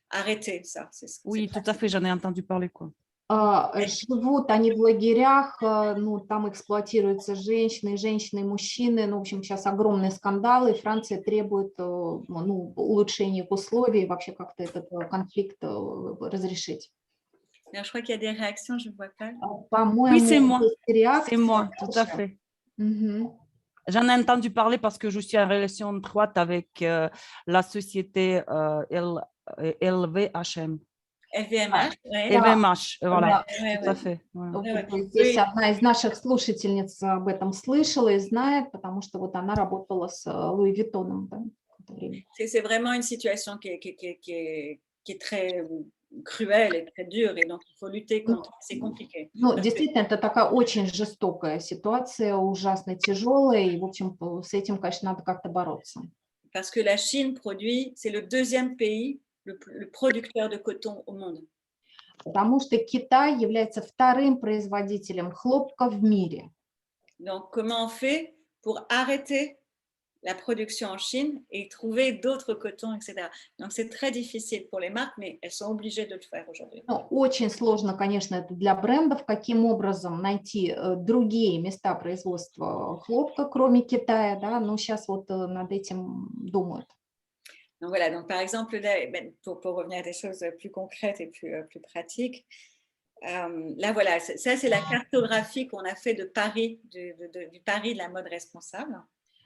arrête ça. Oui, tout à fait, j'en ai entendu parler, quoi. Живут они в лагерях, ну, там эксплуатируются женщины и мужчины, ну, в общем, сейчас огромные скандалы, и Франция требует, ну, улучшения условий, вообще как-то этот конфликт разрешить. Je crois qu'il y a des réactions, je ne vois pas. Oui, c'est moi, tout à fait. J'en ai entendu parler parce que je suis en relation étroite avec la société LVMH. LVMH, voilà, tout à fait. Здесь одна из наших слушательниц об этом слышала и знает, потому что вот она работала с Луи Виттоном. Да, c'est vraiment une situation qui est très cruelle et très dure, et donc il faut lutter contre. C'est compliqué. Ну, действительно, это такая очень жестокая ситуация, ужасно тяжелая, и, в общем, с этим, конечно, надо как-то бороться. Parce que la Chine produit, c'est le deuxième pays le producteur de coton au monde. Потому что Китай является вторым производителем хлопка в мире. Donc, comment on fait pour arrêter la production en Chine et trouver d'autres cotons, etc. Donc, c'est très difficile pour les marques, mais elles sont obligées de le faire aujourd'hui. Очень сложно, конечно, это для брендов, каким образом найти другие места производства хлопка, кроме Китая, да, но сейчас вот над этим думают. Donc voilà, donc par exemple, là, pour revenir à des choses plus concrètes et plus pratiques, là voilà, ça c'est la cartographie qu'on a fait de Paris, du Paris de la mode responsable.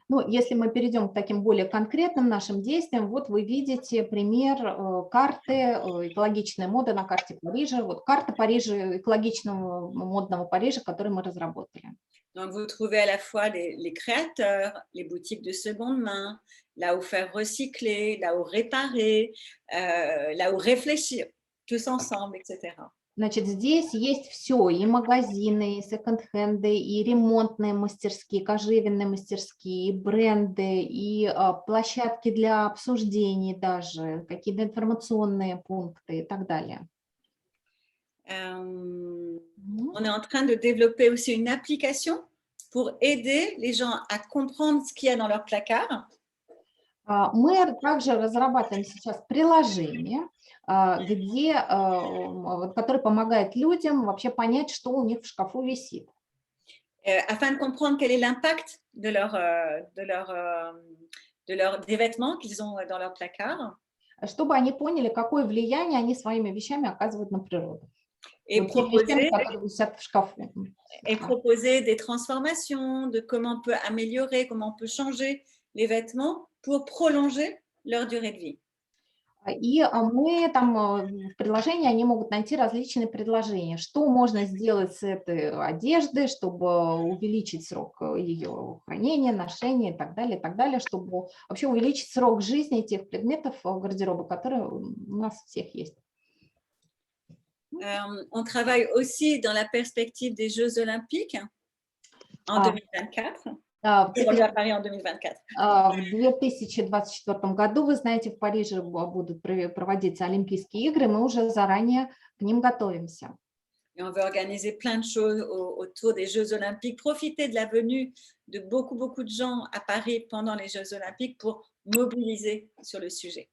Ну, если мы перейдем к таким более конкретным нашим действиям, вот вы видите пример карты экологичной моды на карте Парижа. Вот карта Парижа, экологичного модного Парижа, которую мы разработали. Donc, vous trouvez à la fois les créateurs, les boutiques de seconde main, là où faire recycler, là où réparer, là où réfléchir, tous ensemble, etc. Значит, здесь есть все, и магазины, и секонд-хенды, и ремонтные мастерские, кожевенные мастерские, и бренды, и площадки для обсуждений даже, какие-то информационные пункты и так далее. On est en train de développer aussi une application pour aider les gens à comprendre ce qu'il y a dans leur placard. Мы также разрабатываем сейчас приложение, которое помогает людям вообще понять, что у них в шкафу висит. Afin de comprendre quel est l'impact des vêtements qu'ils ont dans leur placard. Чтобы они поняли, какое влияние они своими вещами оказывают на природу. Et proposer des transformations, de comment on peut améliorer, comment on peut changer les vêtements pour prolonger leur durée de vie. И мы там в приложении, они могут найти различные предложения, что можно сделать с этой одеждой, чтобы увеличить срок ее хранения, ношения и так далее, чтобы вообще увеличить срок жизни тех предметов гардероба, которые у нас всех есть. On travaille aussi dans la perspective des Jeux Olympiques en 2024. В 2024 году, вы знаете, в Париже будут проводиться Олимпийские игры, мы уже заранее к ним готовимся. Et on veut organiser plein de choses autour des Jeux Olympiques, profiter de la venue de beaucoup de gens à Paris pendant les Jeux Olympiques pour mobiliser sur le sujet.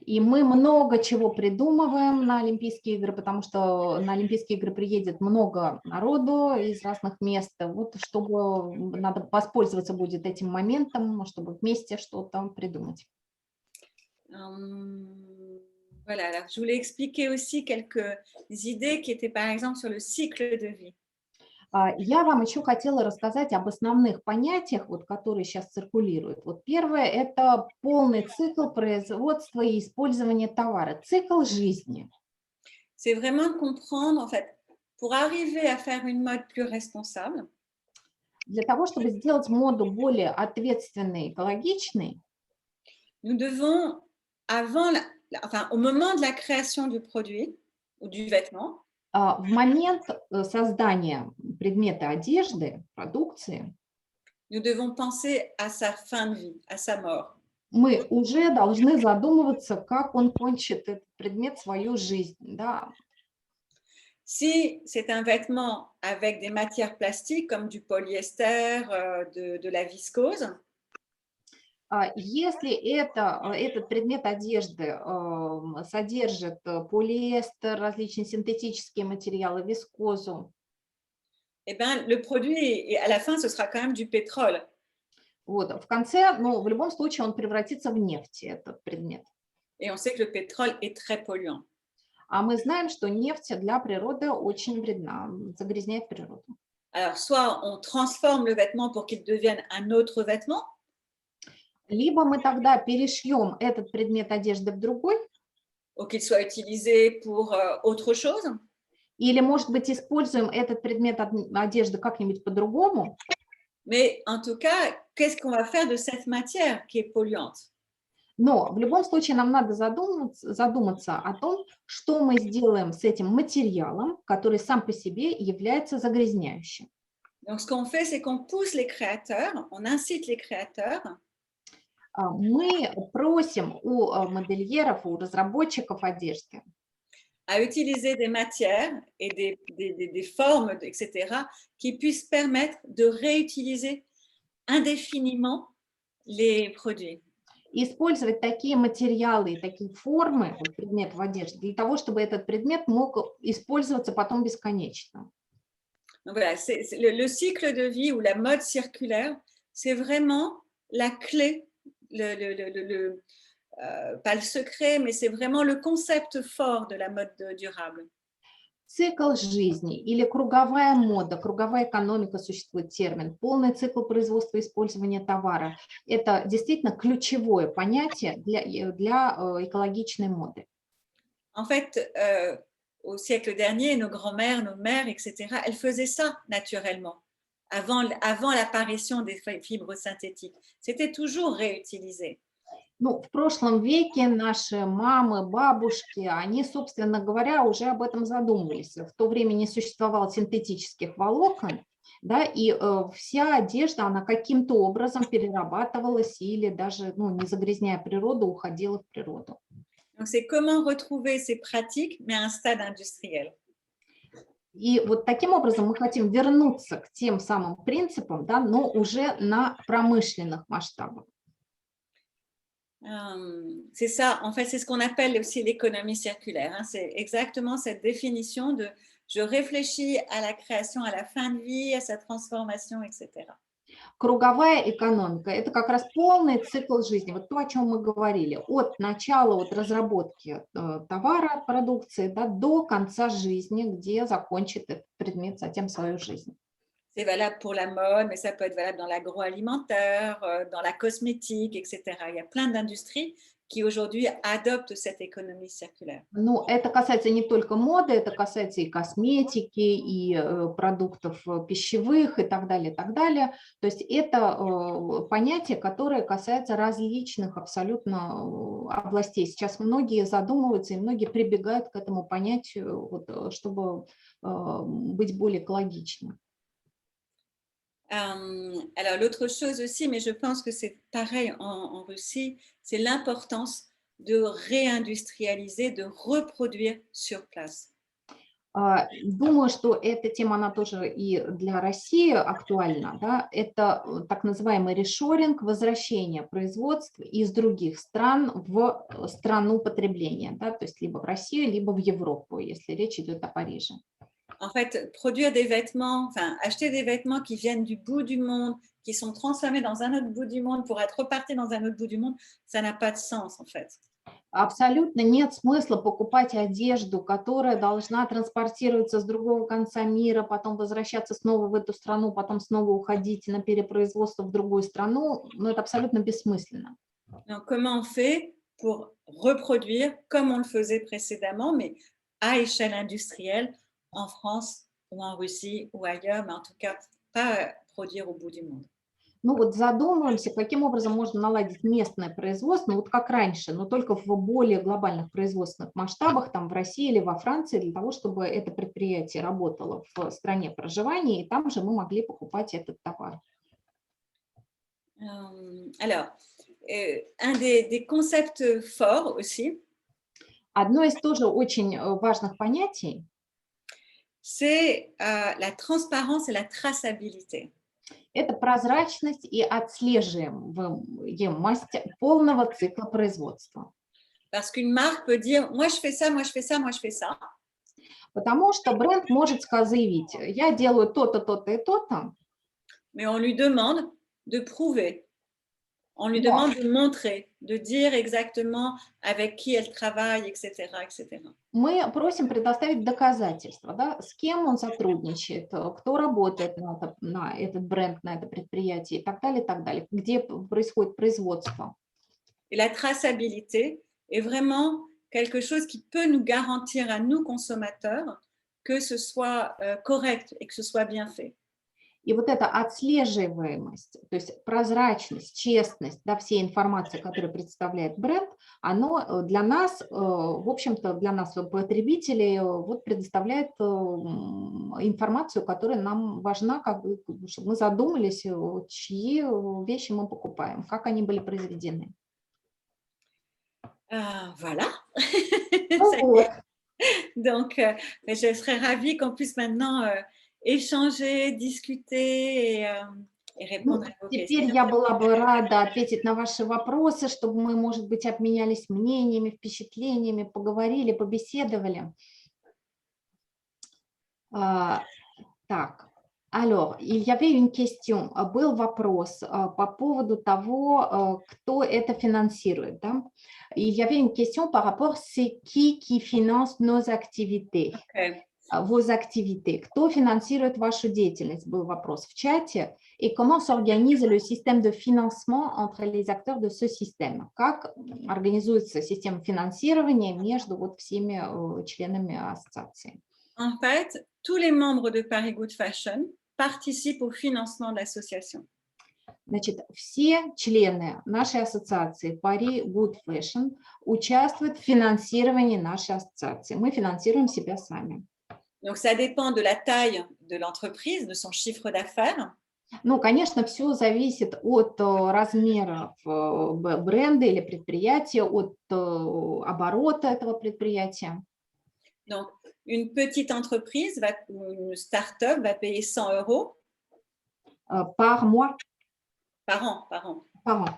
И мы много чего придумываем на Олимпийские игры, потому что на Олимпийские игры приедет много народу из разных мест. Вот чтобы надо воспользоваться будет этим моментом, чтобы вместе что-то придумать. Voilà, alors je voulais expliquer aussi quelques idées qui étaient par exemple sur le cycle de vie. Я вам еще хотела рассказать об основных понятиях, вот, которые сейчас циркулируют. Вот первое – это полный цикл производства и использования товара, цикл жизни. C'est vraiment comprendre, en fait, pour arriver à faire une mode plus responsable, Для того, чтобы сделать моду более ответственной, экологичной, nous devons, au moment de la création du produit ou du vêtement, в момент создания предмета одежды, продукции, nous devons penser à sa fin de vie, à sa mort. мы уже должны задумываться, как он кончит этот предмет свою жизнь. Да. Si c'est un vêtement avec des matières plastiques comme du polyester, de la viscose, Если этот предмет одежды содержит полиэстер, различные синтетические материалы, вискозу, eh ben, le produit, à la fin, ce sera quand même du pétrole. вот, в конце, ну, в любом случае он превратится в нефть, этот предмет. Et on sait que le pétrole est très polluant. А мы знаем, что нефть для природы очень вредна, загрязняет природу. Alors, soit on transforme le vêtement pour qu'il devienne un autre vêtement, Либо мы тогда перешьем этот предмет одежды в другой, ou qu'il soit utilisé pour autre chose. или, может быть, используем этот предмет одежды как-нибудь по-другому. Mais en tout cas, qu'est-ce qu'on va faire de cette matière qui est polluante? Но в любом случае нам надо задуматься о том, что мы сделаем с этим материалом, который сам по себе является загрязняющим. Donc, ce qu'on fait, c'est qu'on pousse les créateurs, on incite les créateurs Мы просим у модельеров, у разработчиков одежды à utiliser des matières et des formes, etc., qui puissent permettre de réutiliser indéfiniment les produits. использовать такие материалы и такие формы предметов одежды для того, чтобы этот предмет мог использоваться потом бесконечно. Donc voilà, le cycle de vie ou la mode circulaire, c'est vraiment la clé, pas le secret, mais c'est vraiment le concept fort de la mode durable. Цикл жизни или круговая мода, круговая экономика, существует термин, полный цикл производства и использования товара. Это действительно ключевое понятие для экологичной моды. En fait, au siècle dernier, nos grands-mères, nos mères, etc., elles faisaient ça naturellement, avant l'apparition des fibres synthétiques. C'était toujours réutilisé. Ну, в прошлом веке наши мамы, бабушки, они, собственно говоря, уже об этом задумывались. В то время не существовало синтетических волокон, да, и вся одежда, она каким-то образом перерабатывалась или даже, ну, не загрязняя природу, уходила в природу. Donc, c'est comment retrouver ces pratiques, mais à un stade industriel. И вот таким образом мы хотим вернуться к тем самым принципам, да, но уже на промышленных масштабах. C'est ça, en fait, c'est ce qu'on appelle aussi l'économie circulaire. Hein. C'est exactement cette définition de je réfléchis à la création, à la fin de vie, à sa transformation, etc. Круговая экономика – это как раз полный цикл жизни, вот то, о чем мы говорили, от начала, от разработки товара, продукции, да, до конца жизни, где закончит этот предмет затем свою жизнь. C'est valable pour la mode, mais ça peut être valable dans l'agroalimentaire, dans la cosmétique, etc. Il y a plein d'industries qui aujourd'hui adoptent cette économie circulaire. Ну, это касается не только моды, это касается и косметики, и продуктов пищевых, и так далее, и так далее. То есть это понятие, которое касается различных абсолютно областей. Сейчас многие задумываются, и многие прибегают к этому понятию, вот, чтобы быть более экологичным. Alors, l'autre chose aussi, mais je pense que c'est pareil en Russie, c'est l'importance de réindustrialiser, de reproduire sur place. Думаю, что эта тема, она тоже и для России актуальна. Да? Это так называемый решоринг, возвращение производства из других стран в страну потребления, да? То есть либо в Россию, либо в Европу, если речь идет о Париже. En fait, produire des vêtements, enfin, acheter des vêtements qui viennent du bout du monde, qui sont transformés dans un autre bout du monde pour être repartis dans un autre bout du monde, ça n'a pas de sens, en fait. Абсолютно нет смысла покупать одежду, которая должна транспортироваться с другого конца мира, потом возвращаться снова в эту страну, потом снова уходить на перепроизводство в другую страну. Но это абсолютно бессмысленно. Donc, comment on fait pour reproduire comme on le faisait précédemment, mais à échelle industrielle, en France ou en Russie ou ailleurs, mais en tout cas, pas produire au bout du monde. Ну вот задумываемся, каким образом можно наладить местное производство, ну вот как раньше, но только в более глобальных производственных масштабах, там в России или во Франции, для того, чтобы это предприятие работало в стране проживания, и там же мы могли покупать этот товар. Alors, un des concepts forts aussi, Одно из тоже очень важных понятий c'est la transparence et la traçabilité. – это прозрачность и отслеживаемость полного цикла производства. Parce qu'une marque peut dire, moi je fais ça, moi je fais ça, moi je fais ça. Потому что бренд может заявить, я делаю то-то, то-то и то-то. Mais on lui demande de prouver, on lui demande de montrer, de dire exactement avec qui elle travaille, etc., etc. Мы просим предоставить доказательства, да, с кем он сотрудничает, кто работает на этот бренд, на это предприятие и так далее, где происходит производство. Et la traçabilité est vraiment quelque chose qui peut nous garantir à nous consommateurs que ce soit correct et que ce soit bien fait. И вот эта отслеживаемость, то есть прозрачность, честность, да, всей информации, которую представляет бренд, оно для нас, в общем-то, для нас, потребителей, вот предоставляет информацию, которая нам важна, чтобы мы задумались, чьи вещи мы покупаем, как они были произведены. Voilà. Вот. Donc, je serais ravie qu'on puisse maintenant échanger, discuter et répondre à vos questions. Теперь я была бы рада ответить на ваши вопросы, чтобы мы, может быть, обменялись мнениями, впечатлениями, поговорили, побеседовали. Так, alors, il y avait une question, был вопрос по поводу того, кто это финансирует, да? Il y avait une question par rapport, c'est qui finance nos activités, vos activités, кто финансирует вашу деятельность, был вопрос в чате, et comment s'organise le système de financement entre les acteurs de ce système, как организуется система финансирования между вот всеми членами ассоциации. En fait, tous les membres de Paris Good Fashion participent au financement de l'association. Значит, все члены нашей ассоциации Paris Good Fashion участвуют в финансировании нашей ассоциации. Мы финансируем себя сами. Donc, ça dépend de la taille de l'entreprise, de son chiffre d'affaires. Ну, конечно, все зависит от размера бренда или предприятия, от оборота этого предприятия. Donc, une petite entreprise ou une start-up va payer 100 € par mois. Par an, par an. Par an.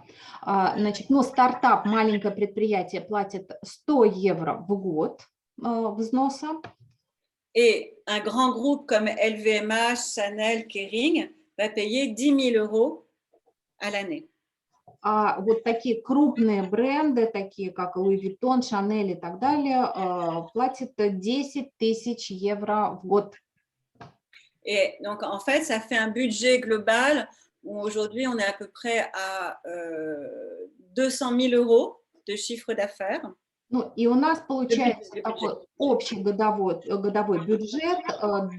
Значит, ну, стартап, маленькое предприятие платит 100 евро в год взноса. Et un grand groupe comme LVMH, Chanel, Kering va payer 10 000 € à l'année. А вот такие крупные бренды, такие как Louis Vuitton, Chanel и так далее, платят 10 000 евро в год. Et donc, en fait, ça fait un budget global où aujourd'hui, on est à peu près à 200 000 € de chiffre d'affaires. Ну, и у нас получается такой общий годовой бюджет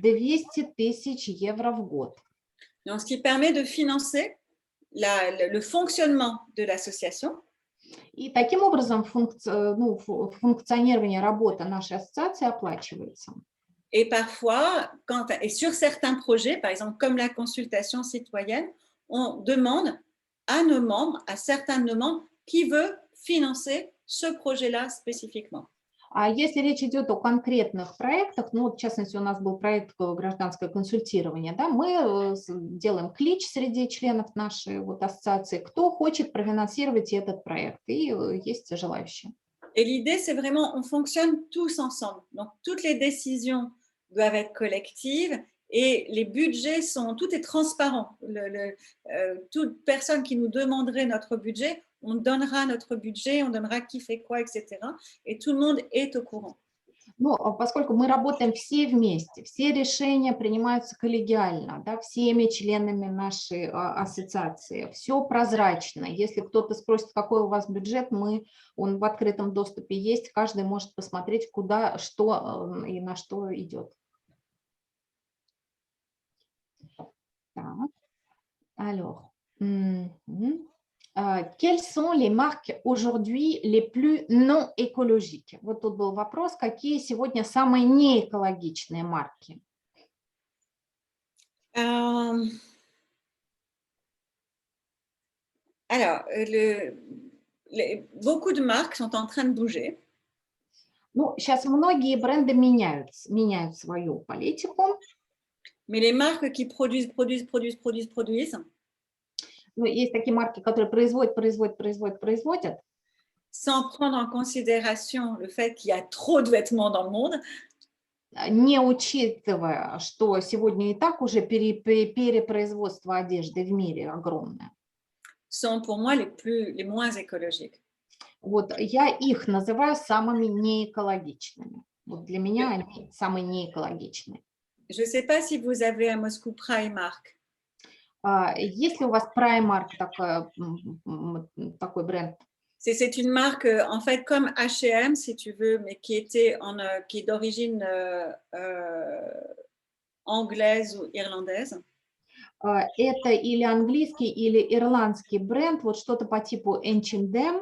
200 000 евро в год. Donc, ce qui permet de financer le fonctionnement de l'association. И таким образом функционирование работы нашей ассоциации оплачивается. Et parfois, et sur certains projets, par exemple comme la consultation citoyenne, on demande à nos membres, à certains de nos membres, qui veut financer ce projet-là spécifiquement. А если речь идет о конкретных проектах, ну, в частности, у нас был проект гражданское консультирование, да, мы делаем клич среди членов нашей вот ассоциации, кто хочет профинансировать этот проект, и есть желающие. Et l'idée, c'est vraiment, on fonctionne tous ensemble. Donc, toutes les décisions doivent être collectives et les budgets tout est transparent. Toute personne qui nous demanderait notre budget, on donnera notre budget, on donnera qui fait quoi, etc. Et tout le monde est au courant. Ну, поскольку мы работаем все вместе, все решения принимаются коллегиально, да, всеми членами нашей ассоциации, все прозрачно. Если кто-то спросит, какой у вас бюджет, он в открытом доступе есть, каждый может посмотреть, куда, что и на что идет. Так. Alors, quelles sont les marques aujourd'hui les plus non écologiques? Вот тут был вопрос, какие сегодня самые неэкологичные марки? Alors, beaucoup de marques sont en train de bouger. Ну, сейчас многие бренды меняют свою политику. Mais les marques qui produisent, Ну, есть такие марки, которые производят, sans prendre en considération le fait qu'il y a trop de vêtements dans le monde, не учитывая, что сегодня и так уже перепроизводство одежды в мире огромное. sont pour moi les moins écologiques. Вот я их называю самыми неэкологичными. Вот для меня они самые неэкологичные. Je ne sais pas si vous avez à Moscou Primark. Есть ли у вас Primark такой бренд? C'est une marque, en fait, comme H&M, si tu veux, mais qui est d'origine anglaise ou irlandaise. Это или английский, или ирландский бренд, вот что-то по типу H&M.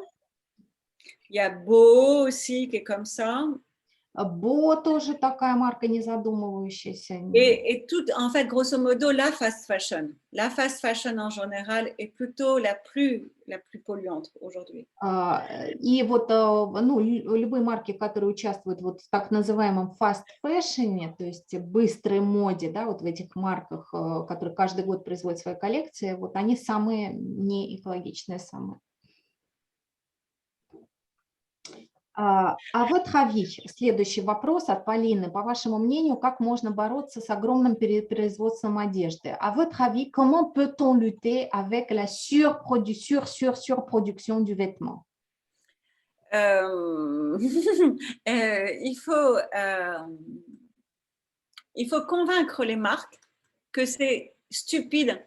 Il y a Beau aussi qui est comme ça. Beau тоже такая марка, не задумывающаяся. Et tout, en fait, grosso modo, la fast fashion. La fast fashion en général est plutôt la plus polluante aujourd'hui. И вот ну, любые марки, которые участвуют вот в так называемом fast fashion, то есть быстрой моде, да, вот в этих марках, которые каждый год производят свои коллекции, вот они самые неэкологичные самые. À votre avis, следующий вопрос от Полины. По вашему мнению, как можно бороться с огромным перепроизводством одежды? À votre avis, comment peut-on lutter avec la surproduction du vêtement? Il faut convaincre les marques que c'est stupide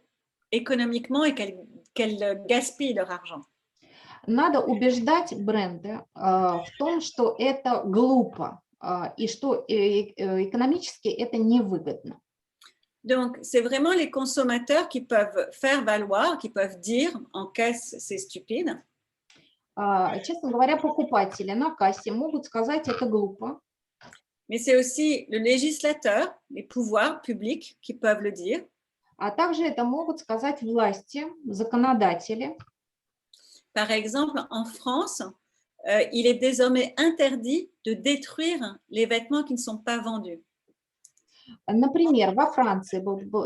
économiquement et qu'elles gaspillent leur argent. Надо убеждать бренды в том, что это глупо и что экономически это невыгодно. Donc, c'est vraiment les consommateurs qui peuvent faire valoir, qui peuvent dire en caisse, c'est stupide. Честно говоря, покупатели на кассе могут сказать, это глупо. Mais c'est aussi le législateur, les pouvoirs publics qui peuvent le dire. А также это могут сказать власти, законодатели. Par exemple, en France, il est désormais interdit de détruire les vêtements qui ne sont pas vendus. Например, во Франции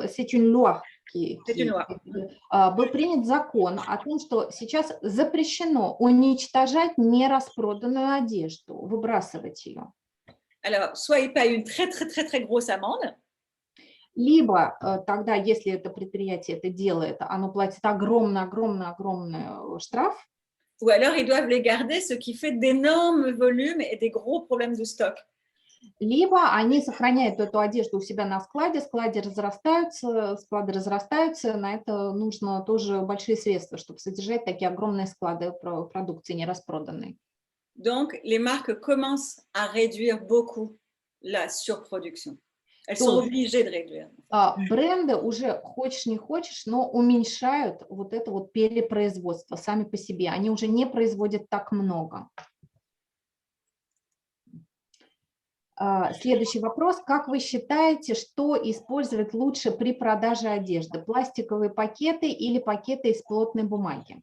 c'est une loi, был принят закон о том, что сейчас запрещено уничтожать нераспроданную одежду, выбрасывать ее. Alors, soit ils payent une très grosse amende. Либо тогда, если это предприятие это делает, оно платит огромный штраф. Ou alors ils doivent les garder, ce qui fait d'énormes volumes et des gros problèmes de stock. Либо они сохраняют эту одежду у себя на складе, склады разрастаются, на это нужно тоже большие средства, чтобы содержать такие огромные склады продукции нераспроданной. Donc, les marques commencent à réduire beaucoup la surproduction. Elles sont obligées de réduire. Бренды уже, хочешь не хочешь, но уменьшают вот это вот перепроизводство сами по себе. Они уже не производят так много. Следующий вопрос. Как вы считаете, что использовать лучше при продаже одежды? Пластиковые пакеты или пакеты из плотной бумаги?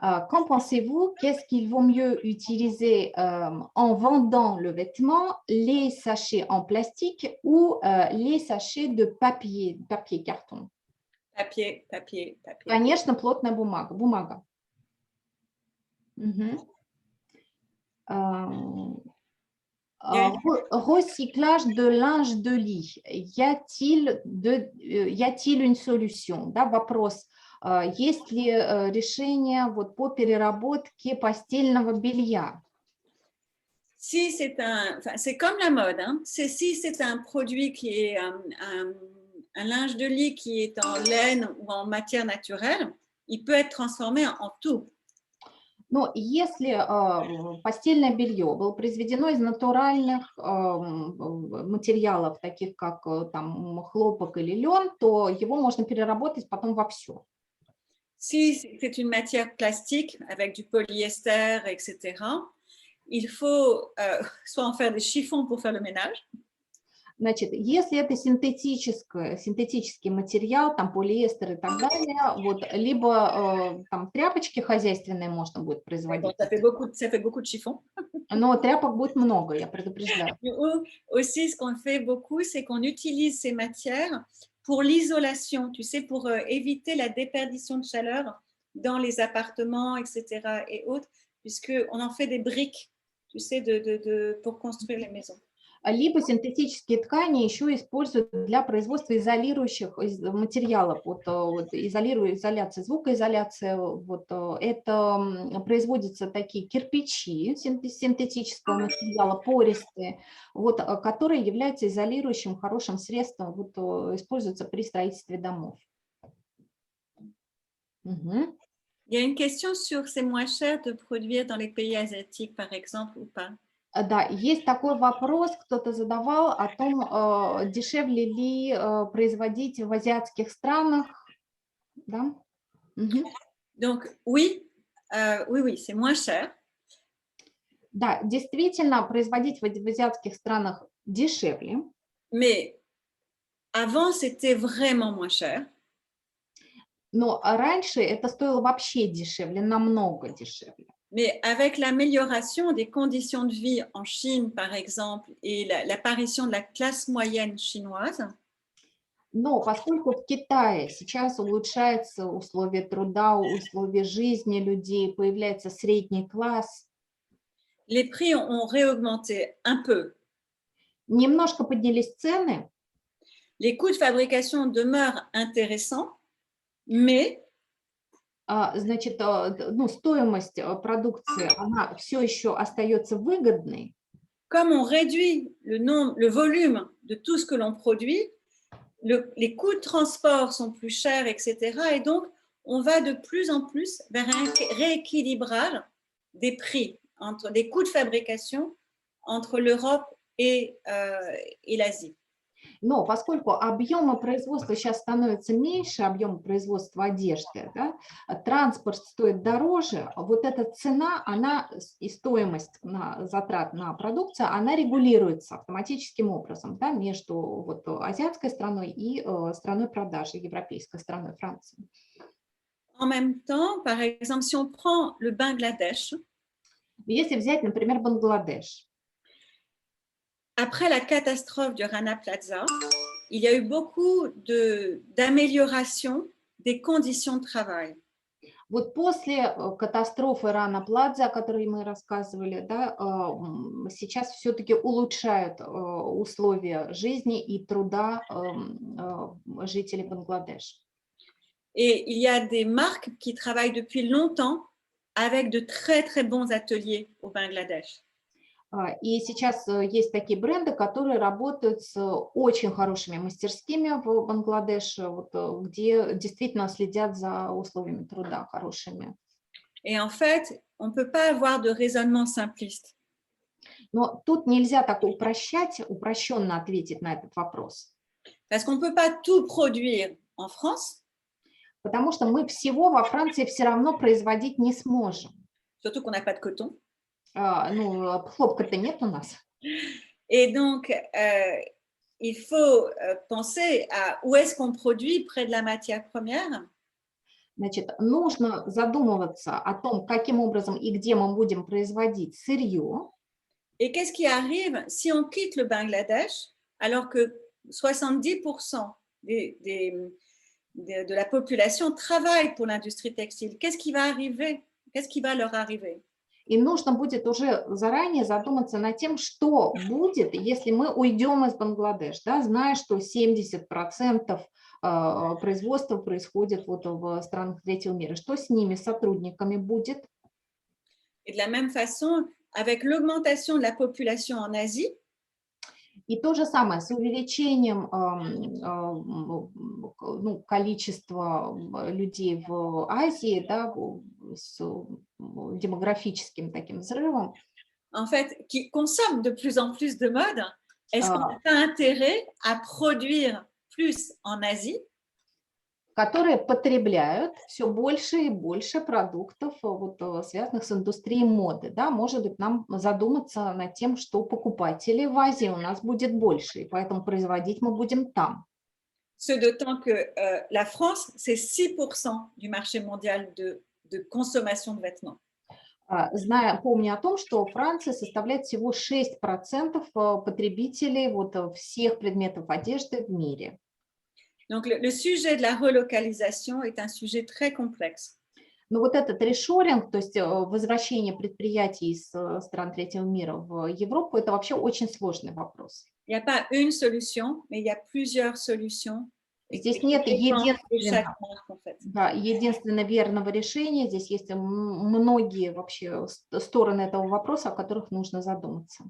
Qu'en pensez-vous? Qu'est-ce qu'il vaut mieux utiliser en vendant le vêtement, les sachets en plastique ou les sachets de papier carton? Papier. Конечно, плотная бумага. Recyclage de linge de lit. Y a-t-il une solution? Да, вопрос. Есть ли решение вот по переработке постельного белья? Si c'est comme la mode, hein. Si c'est un produit qui est un linge de lit qui est en laine ou en matière naturelle, il peut être transformé en tout. Но если постельное белье было произведено из натуральных материалов, таких как там хлопок или лен, то его можно переработать потом во все. Si c'est une matière plastique avec du polyester, etc., il faut soit en faire des chiffons pour faire le ménage. Значит, если это синтетический материал, там полиэстер и так далее, вот, либо там тряпочки хозяйственные можно будет производить. Bon, ça fait beaucoup de chiffons. Но тряпок будет много, я предупреждаю. Ou aussi, ce qu'on fait beaucoup, c'est qu'on utilise ces matières pour l'isolation, tu sais, pour éviter la déperdition de chaleur dans les appartements, etc. et autres, puisqu'on en fait des briques, tu sais, pour construire les maisons. Либо синтетические ткани еще используют для производства изолирующих материалов. Вот изоляция, звукоизоляция. Вот, это производятся такие кирпичи синтетического материала, пористые, вот, которые являются изолирующим хорошим средством, вот, используются при строительстве домов. Угу. Il y a une question sur c'est moins cher de produire dans les pays asiatiques, par exemple, ou pas? Да, есть такой вопрос, кто-то задавал о том, дешевле ли производить в азиатских странах, да? Угу. Donc, oui, c'est moins cher. Да, действительно, производить в азиатских странах дешевле. Mais avant, c'était vraiment moins cher. Но раньше это стоило вообще дешевле, намного дешевле. Mais avec l'amélioration des conditions de vie en Chine, par exemple, et l'apparition de la classe moyenne chinoise, Но поскольку в Китае сейчас улучшаются условия труда, условия жизни людей, появляется средний класс, les prix ont réaugmenté un peu. Немножко поднялись цены. Les coûts de fabrication demeurent intéressants, mais Значит, ну, стоимость продукции, она все еще остается выгодной. Comme on réduit le volume de tout ce que l'on produit, les coûts de transport sont plus chers, etc. Et donc, on va de plus en plus vers un rééquilibrage des prix, entre des coûts de fabrication entre l'Europe et l'Asie. Но поскольку объемы производства сейчас становятся меньше, объем производства одежды, да, транспорт стоит дороже, вот эта цена, она и стоимость затрат на продукцию, она регулируется автоматическим образом, да, между вот азиатской страной и страной продажи, европейской страной Франции. En même temps, par exemple, si on prend le Bangladesh, если взять, например, Бангладеш, après la catastrophe du Rana Plaza, il y a eu beaucoup d'amélioration des conditions de travail. Вот после катастрофы Рана Плаза, о которой мы рассказывали, да, сейчас все-таки улучшают условия жизни и труда жителей Бангладеш. Et il y a des marques qui travaillent depuis longtemps avec de très, très bons ateliers au Bangladesh. И сейчас есть такие бренды, которые работают с очень хорошими мастерскими в Бангладеше, вот, где действительно следят за условиями труда хорошими. Et en fait, on ne peut pas avoir de raisonnement simpliste. Но тут нельзя так упрощенно ответить на этот вопрос. Parce qu'on ne peut pas tout produire en France. Потому что мы всего во Франции все равно производить не сможем. Surtout qu'on n'a pas de coton. Ну, хлопка-то нет у нас. Et donc, il faut penser à où est-ce qu'on produit près de la matière première. Значит, нужно задумываться о том, каким образом и где мы будем производить сырье. Et qu'est-ce qui arrive si on quitte le Bangladesh alors que 70% de la population travaille pour l'industrie textile? Qu'est-ce qui va arriver? Qu'est-ce qui va leur arriver? И нужно будет уже заранее задуматься над тем, что будет, если мы уйдем из Бангладеш, да, зная, что 70% производства происходит вот в странах третьего мира. Что с ними, сотрудниками будет? Et de la même façon, avec l'augmentation de la population en Asie, И то же самое с увеличением ну, количества людей в Азии, да, с демографическим таким взрывом. en fait, qui consomment de plus en plus de mode, est-ce qu'on n'a pas intérêt à produire plus en Asie? Которые потребляют все больше и больше продуктов, вот, связанных с индустрией моды. Да? Может быть, нам задуматься над тем, что покупателей в Азии у нас будет больше, и поэтому производить мы будем там. Ce d'autant que la France, c'est 6% du marché mondial de consommation de vêtements. Помня о том, что Франция составляет всего 6% потребителей вот, всех предметов одежды в мире. Donc, le sujet de la relocalisation est un sujet très complexe. Но вот этот решоринг, то есть возвращение предприятий из стран третьего мира в Европу, это вообще очень сложный вопрос. Il n'y a pas une solution, mais il y a plusieurs solutions. Здесь нет единственно верного решения, здесь есть многие вообще стороны этого вопроса, о которых нужно задуматься.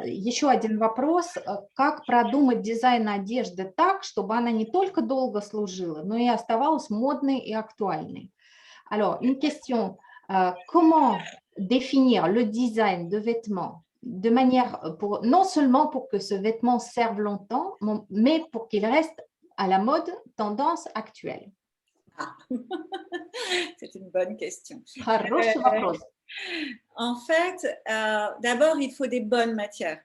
Еще один вопрос. Как продумать дизайн одежды так, чтобы она не только долго служила, но и оставалась модной и актуальной? Alors, une question. Comment définir le design de vêtements de manière, non seulement pour que ce vêtement serve longtemps, mais pour qu'il reste à la mode tendance actuelle? Ah. C'est une bonne question. Хороший вопрос. En fait, d'abord, il faut des bonnes matières.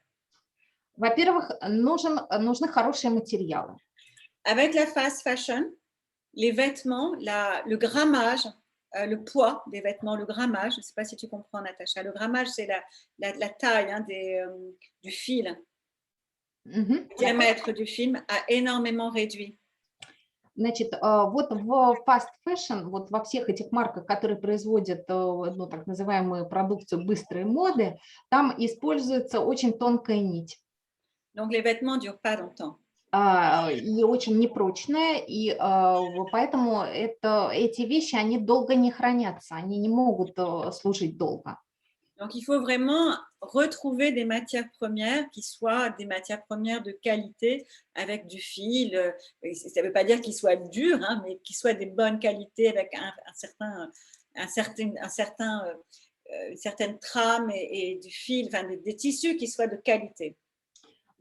Во-первых, нужны хорошие материалы. Avec la fast fashion, les vêtements, le grammage, le poids des vêtements, le grammage, je ne sais pas si tu comprends, Natacha, le grammage, c'est la taille hein, du fil. Le diamètre du film a énormément réduit. Значит, вот в fast fashion, вот во всех этих марках, которые производят ну, так называемую продукцию быстрой моды, там используется очень тонкая нить. Donc, les vêtements ne durent pas longtemps. И очень непрочная, и поэтому эти вещи, они долго не хранятся, они не могут служить долго. Donc, il faut vraiment retrouver des matières premières qui soient des matières premières de qualité avec du fil. Ça ne veut pas dire qu'ils soient durs, hein, mais qu'ils soient des bonnes qualités avec une certaine trame et du fil, enfin des tissus qui soient de qualité.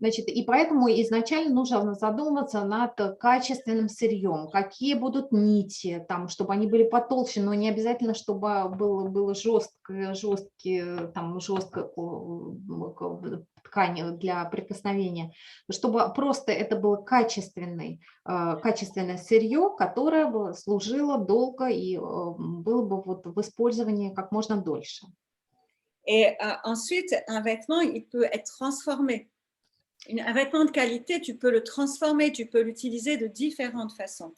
Значит, и поэтому изначально нужно задуматься над качественным сырьем, какие будут нити, там, чтобы они были потолще, но не обязательно, чтобы было жесткая ткань для прикосновения, чтобы просто это было качественное сырье, которое бы служило долго и было бы вот в использовании как можно дольше. Et ensuite, un vêtement, il peut être transformé. Un vêtement de qualité, tu peux le transformer, tu peux l'utiliser de différentes façons.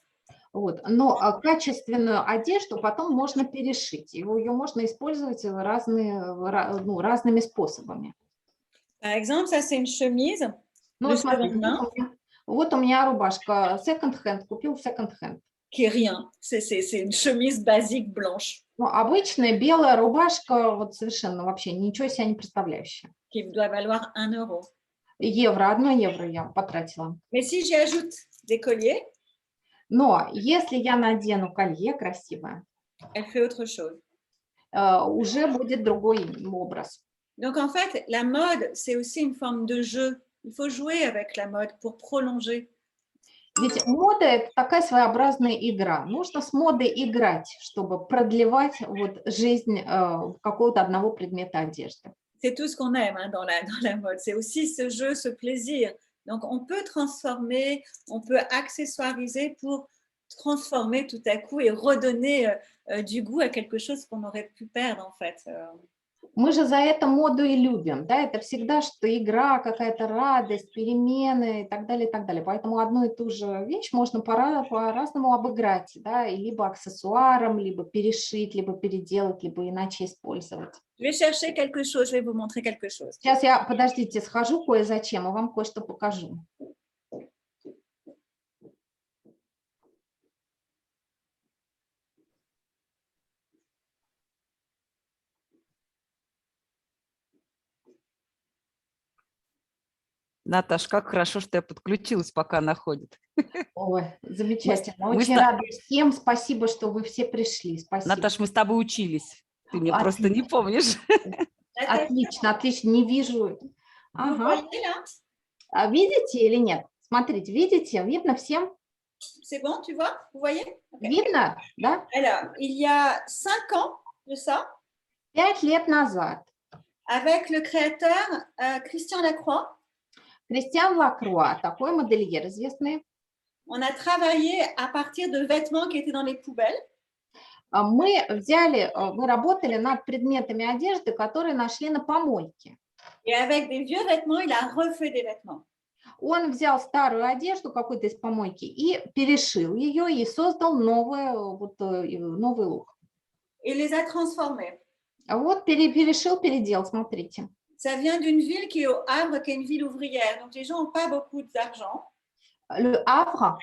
Вот. Но качественную одежду потом можно перешить, ее можно использовать разными способами. Par exemple, ça c'est une chemise. Ну, смотри, вот у меня рубашка second-hand, купил second-hand. Qui est rien, c'est une chemise basique blanche. Ну, обычная белая рубашка, вот совершенно вообще ничего себе не представляющая. Qui doit valoir 1 euro. Евро, 1 евро я потратила. Mais si j'y ajoute des colliers, но если я надену колье красивое, elle fait autre chose. Уже будет другой образ. Donc en fait, la mode, c'est aussi une forme de jeu. Il faut jouer avec la mode pour prolonger. Ведь мода – это такая своеобразная игра. Нужно с модой играть, чтобы продлевать вот жизнь какого-то одного предмета одежды. C'est tout ce qu'on aime hein, dans la mode. C'est aussi ce jeu, ce plaisir. Donc, on peut transformer, on peut accessoiriser pour transformer tout à coup et redonner du goût à quelque chose qu'on aurait pu perdre, en fait. Мы же за это моду и любим, да, это всегда что игра, какая-то радость, перемены и так далее, и так далее. Поэтому одну и ту же вещь можно по-разному обыграть, да, и либо аксессуаром, либо перешить, либо переделать, либо иначе использовать. Je vais chercher quelque chose, je vais vous montrer quelque chose. Сейчас я, подождите, схожу кое-зачем, и вам кое-что покажу. Наташ, как хорошо, что я подключилась, пока она ходит. Ой, замечательно. Мы Очень рада всем. Спасибо, что вы все пришли. Спасибо. Наташ, мы с тобой учились. Ты мне просто не помнишь. Отлично, отлично. Не вижу. Ага. А видите или нет? Смотрите, видите? Видно всем? C'est bon, tu vois? Vous voyez? Okay. Видно, да? Alors, il y a 5 ans de ça, 5 лет назад avec le créateur Christian Lacroix, Кристиан Лакруа, такой модельер известный, on a travaillé à partir de vêtements qui étaient dans les poubelles. мы работали над предметами одежды, которые нашли на помойке. Et avec des vieux vêtements, il a refait des vêtements. Он взял старую одежду какую-то из помойки и перешил ее и создал новый лук. Et les a transformés. Вот перешил, переделал, смотрите. Ça vient d'une ville qui est au Havre, qui est une ville ouvrière. Donc, les gens n'ont pas beaucoup d'argent. Le Havre?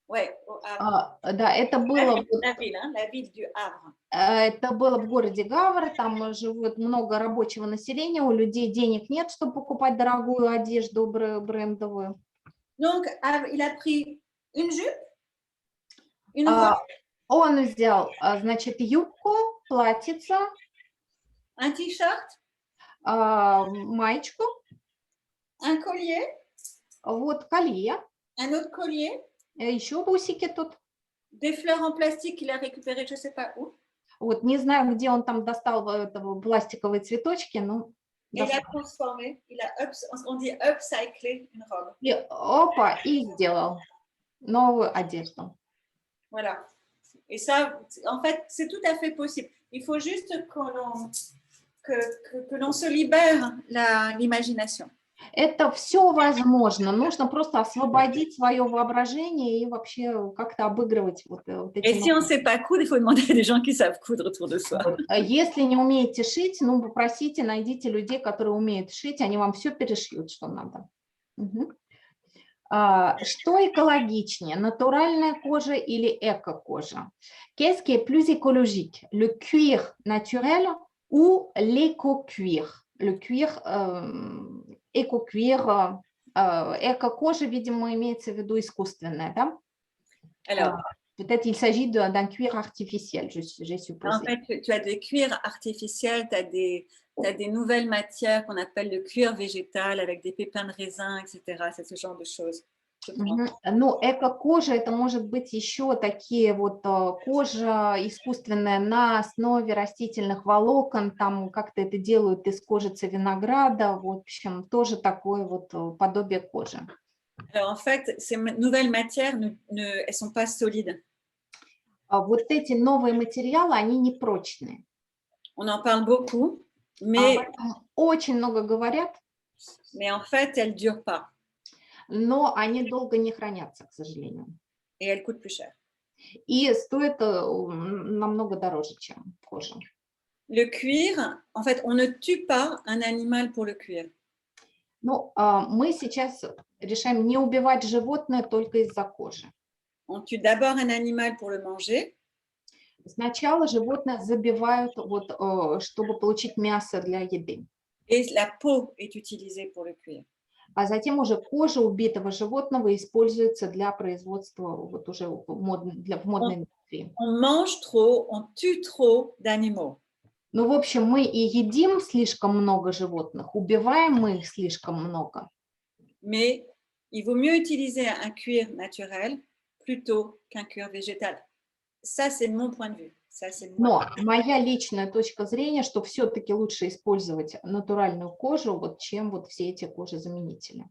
Oui, au Havre. Да, это было... La ville du Havre. Это было в городе Гавр, там живет много рабочего населения, у людей денег нет, чтобы покупать дорогую одежду брендовую. Donc, il a pris une jupe, une robe, он взял, значит, юбку, платьице, un t-shirt, маечку, un collier, вот колье, un autre collier, еще бусики тут. Des fleurs en plastique qu'il a récupérées, je ne sais pas où. Вот не знаю, где он там достал этого пластиковые цветочки, но... Il a transformé, on dit upcycler une robe. И опа, и сделал новую одежду. Voilà. Et ça, en fait, c'est tout à fait possible. Il faut juste que l'on se libère l'imagination. Это все возможно. Нужно просто освободить свое воображение и вообще как-то обыгрывать вот эти... Et si on ne sait pas coudre, il faut demander à des gens qui savent coudre autour de soi. Если не умеете шить, ну, попросите, найдите людей, которые умеют шить, они вам все перешьют, что надо. Угу. Что экологичнее, натуральная кожа или эко-кожа? Qu'est-ce qui est plus écologique, le cuir naturel ou l'éco-cuir? Le cuir, эко-cuir, эко-кожа, видимо, имеется в виду искусственная, да? Alors, peut-être il s'agit d'un cuir artificiel, j'ai supposé. En fait, tu as des cuirs artificiels, tu as des nouvelles matières qu'on appelle le cuir végétal avec des pépins de raisin, etc. C'est ce genre de choses. Ну, эко-кожа, это может быть еще такие вот кожа искусственная на основе растительных волокон, там как-то это делают из кожицы винограда, в общем, тоже такое вот подобие кожи. Alors, en fait, ces nouvelles matières, elles ne sont pas solides. Вот эти новые материалы, они не прочные. On en parle beaucoup, mais очень много говорят, mais en fait, elles ne durent pas. Но они долго не хранятся, к сожалению. Et elles coûtent plus cher. И стоят намного дороже, чем кожа. Le cuir, en fait, on ne tue pas un animal pour le cuir. Ну, мы сейчас решаем не убивать животное только из-за кожи. On tue d'abord un animal pour le manger. Сначала животное забивают, вот, чтобы получить мясо для еды. Et la peau est utilisée pour le cuir. А затем уже кожа убитого животного используется для производства вот уже в модной индустрии. On mange trop, on tue trop d'animaux. Ну, в общем, мы и едим слишком много животных, убиваем мы их слишком много. Mais il vaut mieux utiliser un cuir naturel plutôt qu'un cuir végétal. Ça, c'est mon point de vue. Но моя личная точка зрения, что все-таки лучше использовать натуральную кожу, вот, чем вот все эти кожезаменители.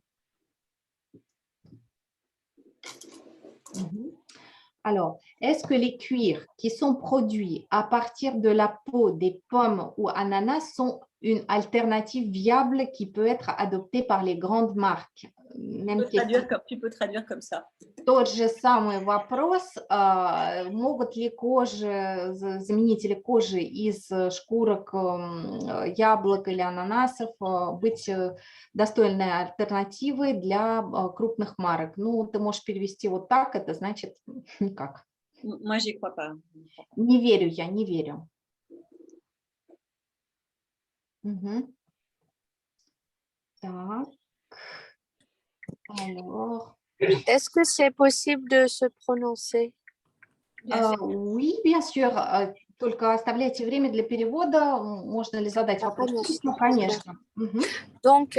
Alors, est-ce que les cuirs qui sont produits à partir de la peau des pommes ou ananas sont une alternative viable qui peut être adoptée par les grandes marques. Tu peux traduire comme ça. Тот же самый вопрос, могут ли заменители кожи из шкурок яблок или ананасов быть достойной альтернативой для крупных марок? Ну, ты можешь перевести вот так, это значит никак. Moi, j'y crois pas. Не верю я, не верю. Угу. Так. Alors... Est-ce que c'est possible de se prononcer? Oui, bien sûr. Только оставляйте время для перевода. Можно ли задать вопрос? Конечно. Конечно. Donc,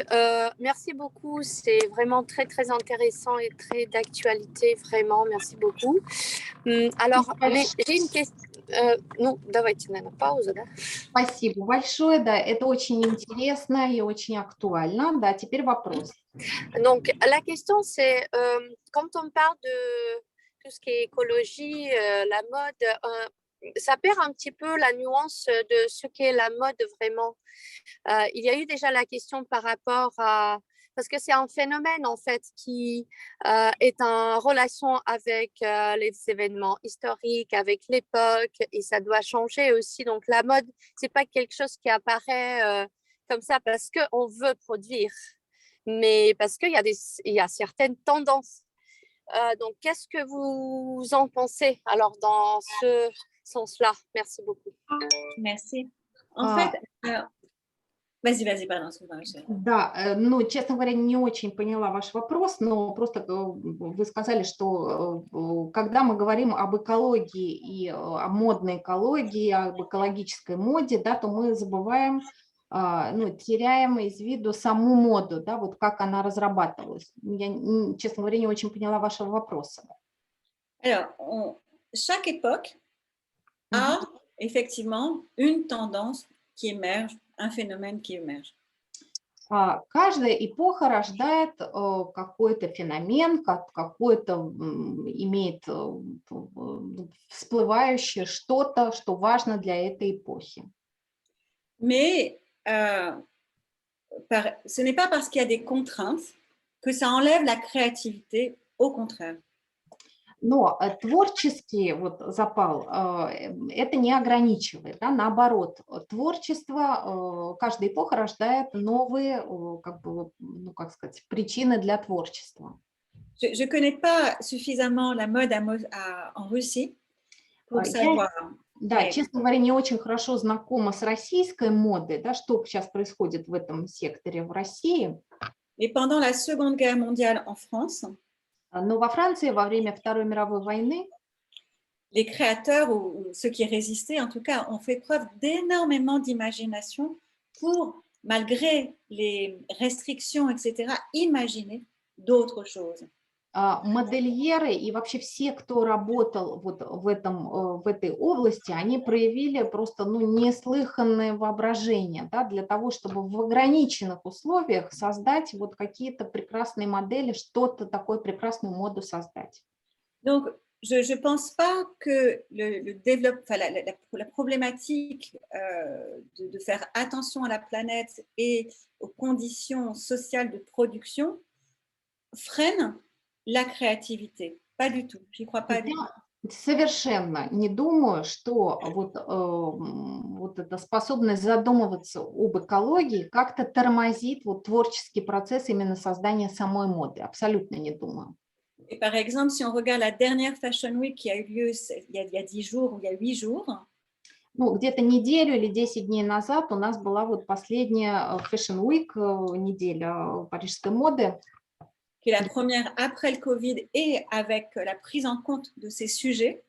merci beaucoup. C'est vraiment très, très intéressant et très d'actualité. Vraiment, merci beaucoup. Alors, j'ai une question. Ну, давайте, наверное, паузу, да? Спасибо большое. Да, это очень интересно и очень актуально. Да, теперь вопрос. Donc, la question, c'est quand on parle de tout ce qui est écologie, la mode, ça perd un petit peu la nuance de ce qu'est la mode vraiment. Il y a eu déjà la question par rapport à... Parce que c'est un phénomène, en fait, qui est en relation avec les événements historiques, avec l'époque, et ça doit changer aussi. Donc, la mode, ce n'est pas quelque chose qui apparaît comme ça parce qu'on veut produire, mais parce qu'il y a certaines tendances. Donc, qu'est-ce que vous en pensez alors dans ce sens-là? Merci beaucoup. Merci. En fait, vas-y, pardon. Да, ну, честно говоря, не очень поняла ваш вопрос, но просто вы сказали, что когда мы говорим об экологии и о модной экологии, об экологической моде, да, то мы забываем, ну, теряем из виду саму моду, да, вот как она разрабатывалась. Я, честно говоря, не очень поняла вашего вопроса. Alors, chaque époque a effectivement une tendance qui émerge, un phénomène qui émerge. Каждая эпоха рождает какой-то феномен, какой-то имеет всплывающее что-то, что важно для этой эпохи. Mais ce n'est pas parce qu'il y a des contraintes que ça enlève la créativité, au contraire. Но творческий вот запал это не ограничивает, да, наоборот, творчество, каждая эпоха рождает новые, как бы, ну, как сказать, причины для творчества. Je ne connais pas suffisamment la mode en Russie pour savoir. Да, честно говоря, не очень хорошо знакома с российской модой, да, что сейчас происходит в этом секторе в России. Et pendant la Seconde Guerre mondiale en France, но во Франции во время Второй мировой войны les créateurs ou ceux qui résistaient, en tout cas, ont fait preuve d'énormément d'imagination pour, malgré les restrictions, etc., imaginer d'autres choses. Модельеры и вообще все, кто работал вот в этой области, они проявили просто, ну, неслыханное воображение, да, для того, чтобы в ограниченных условиях создать вот какие-то прекрасные модели, что-то такое, прекрасную моду создать. Donc, je ne pense pas que la problématique de faire attention à la planète et aux conditions sociales de production freine la créativité. Pas du tout. J'y crois pas du tout. Совершенно не думаю, что вот эта способность задумываться об экологии как-то тормозит вот творческий процесс именно создания самой моды. Абсолютно не думаю. Et par exemple, si on regarde la dernière Fashion Week qui a eu lieu il y a 10 jours ou il y a 8 jours. Ну, где-то неделю или 10 дней назад у нас была вот последняя Fashion Week, неделя парижской моды. Qui est la première après le Covid et avec la prise en compte de ces sujets.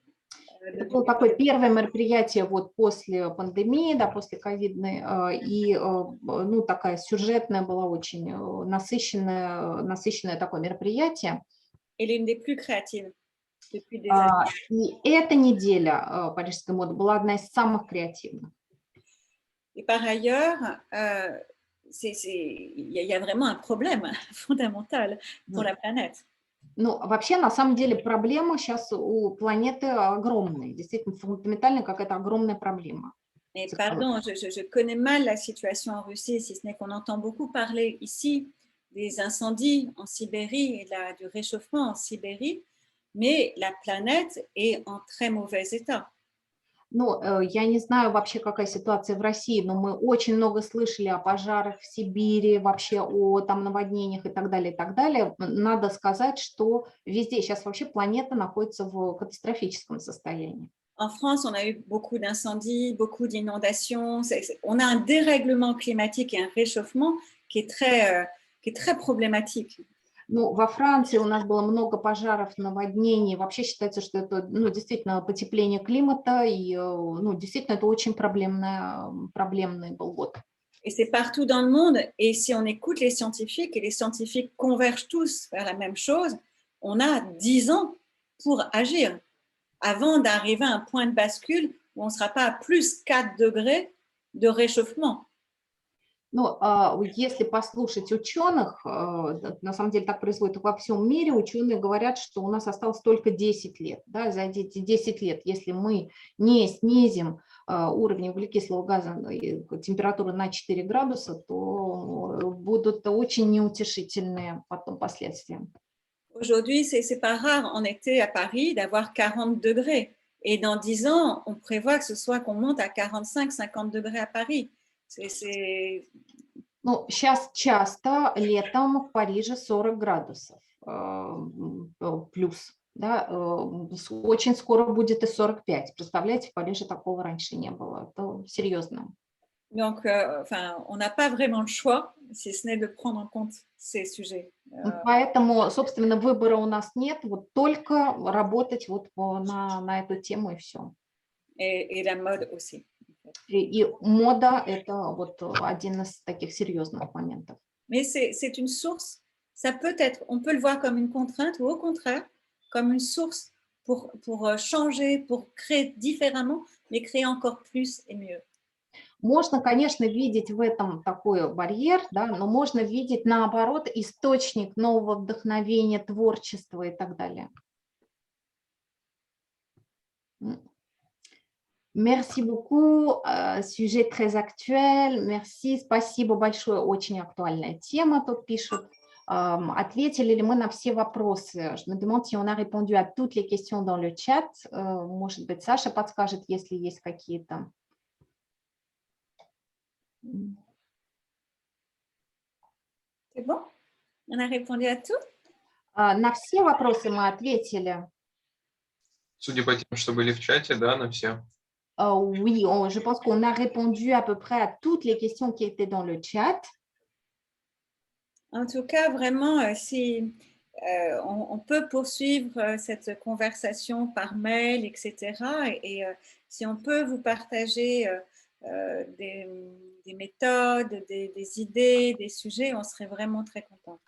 Это было такое первое мероприятие вот после пандемии, да, после ковидной, и, ну, такая сюжетная была очень насыщенное такое мероприятие. Et l'une des plus créatives depuis des années. И эта неделя парижской моды была одна из самых креативных. Et par ailleurs, il y a vraiment un problème fondamental pour la planète. Ну, вообще, на самом деле, проблема сейчас у планеты огромная, действительно фундаментальная какая-то огромная проблема. Mais pardon, je connais mal la situation en Russie, si ce n'est qu'on entend beaucoup parler ici des incendies en Sibérie et du réchauffement en Sibérie, mais la planète est en très mauvais état. Ну, я не знаю вообще, какая ситуация в России, но мы очень много слышали о пожарах в Сибири, вообще о там наводнениях и так далее, и так далее. Надо сказать, что везде сейчас вообще планета находится в катастрофическом состоянии. En France, on a eu beaucoup d'incendies, beaucoup d'inondations. On a un dérèglement climatique et un réchauffement qui est très problématique. Ну, во Франции у нас было много пожаров, наводнений. Вообще считается, что это, ну, действительно потепление климата, и, ну, действительно, это очень проблемный был год. Et c'est partout dans le monde. Et si on écoute les scientifiques, et les scientifiques convergent tous vers la même chose, on a 10 ans pour agir avant d'arriver à un point de bascule où on ne sera pas à plus 4 degrés de réchauffement. Ну, если послушать ученых, на самом деле так происходит во всем мире, ученые говорят, что у нас осталось только 10 лет. Да, за эти 10 лет, если мы не снизим уровень углекислого газа и температуры на 4 градуса, то будут очень неутешительные потом последствия. Aujourd'hui, c'est pas rare en été à Paris d'avoir 40 degrés. Et dans 10 ans, on prévoit que ce soit qu'on monte à 45-50 degrés à Paris. Ну, сейчас часто летом в Париже 40 градусов плюс. Да, очень скоро будет и 45. Представляете, в Париже такого раньше не было. Это серьезно. Donc, on n'a pas vraiment le choix, si ce n'est de prendre en compte ces sujets. Поэтому, собственно, выбора у нас нет, вот только работать вот на эту тему и все. Et la mode aussi. И мода – это вот один из таких серьезных моментов. Mais c'est une source, ça peut être, on peut le voir comme une contrainte ou au contraire, comme une source pour changer, pour créer différemment, mais créer encore plus et mieux. Можно, конечно, видеть в этом такой барьер, да, но можно видеть, наоборот, источник нового вдохновения, творчества и так далее. Merci beaucoup, sujet très actuel, merci, спасибо большое, очень актуальная тема, тут пишут. Ответили ли мы на все вопросы? Je me demande si on a répondu à toutes les questions dans le chat. Может быть, Саша подскажет, если есть какие-то. C'est bon? On a répondu à tout? На все вопросы мы ответили. Судя по тем, что были в чате, да, на все. Oui, je pense qu'on a répondu à peu près à toutes les questions qui étaient dans le chat. En tout cas, vraiment, si on peut poursuivre cette conversation par mail, etc. Et si on peut vous partager des méthodes, des idées, des sujets, on serait vraiment très contents.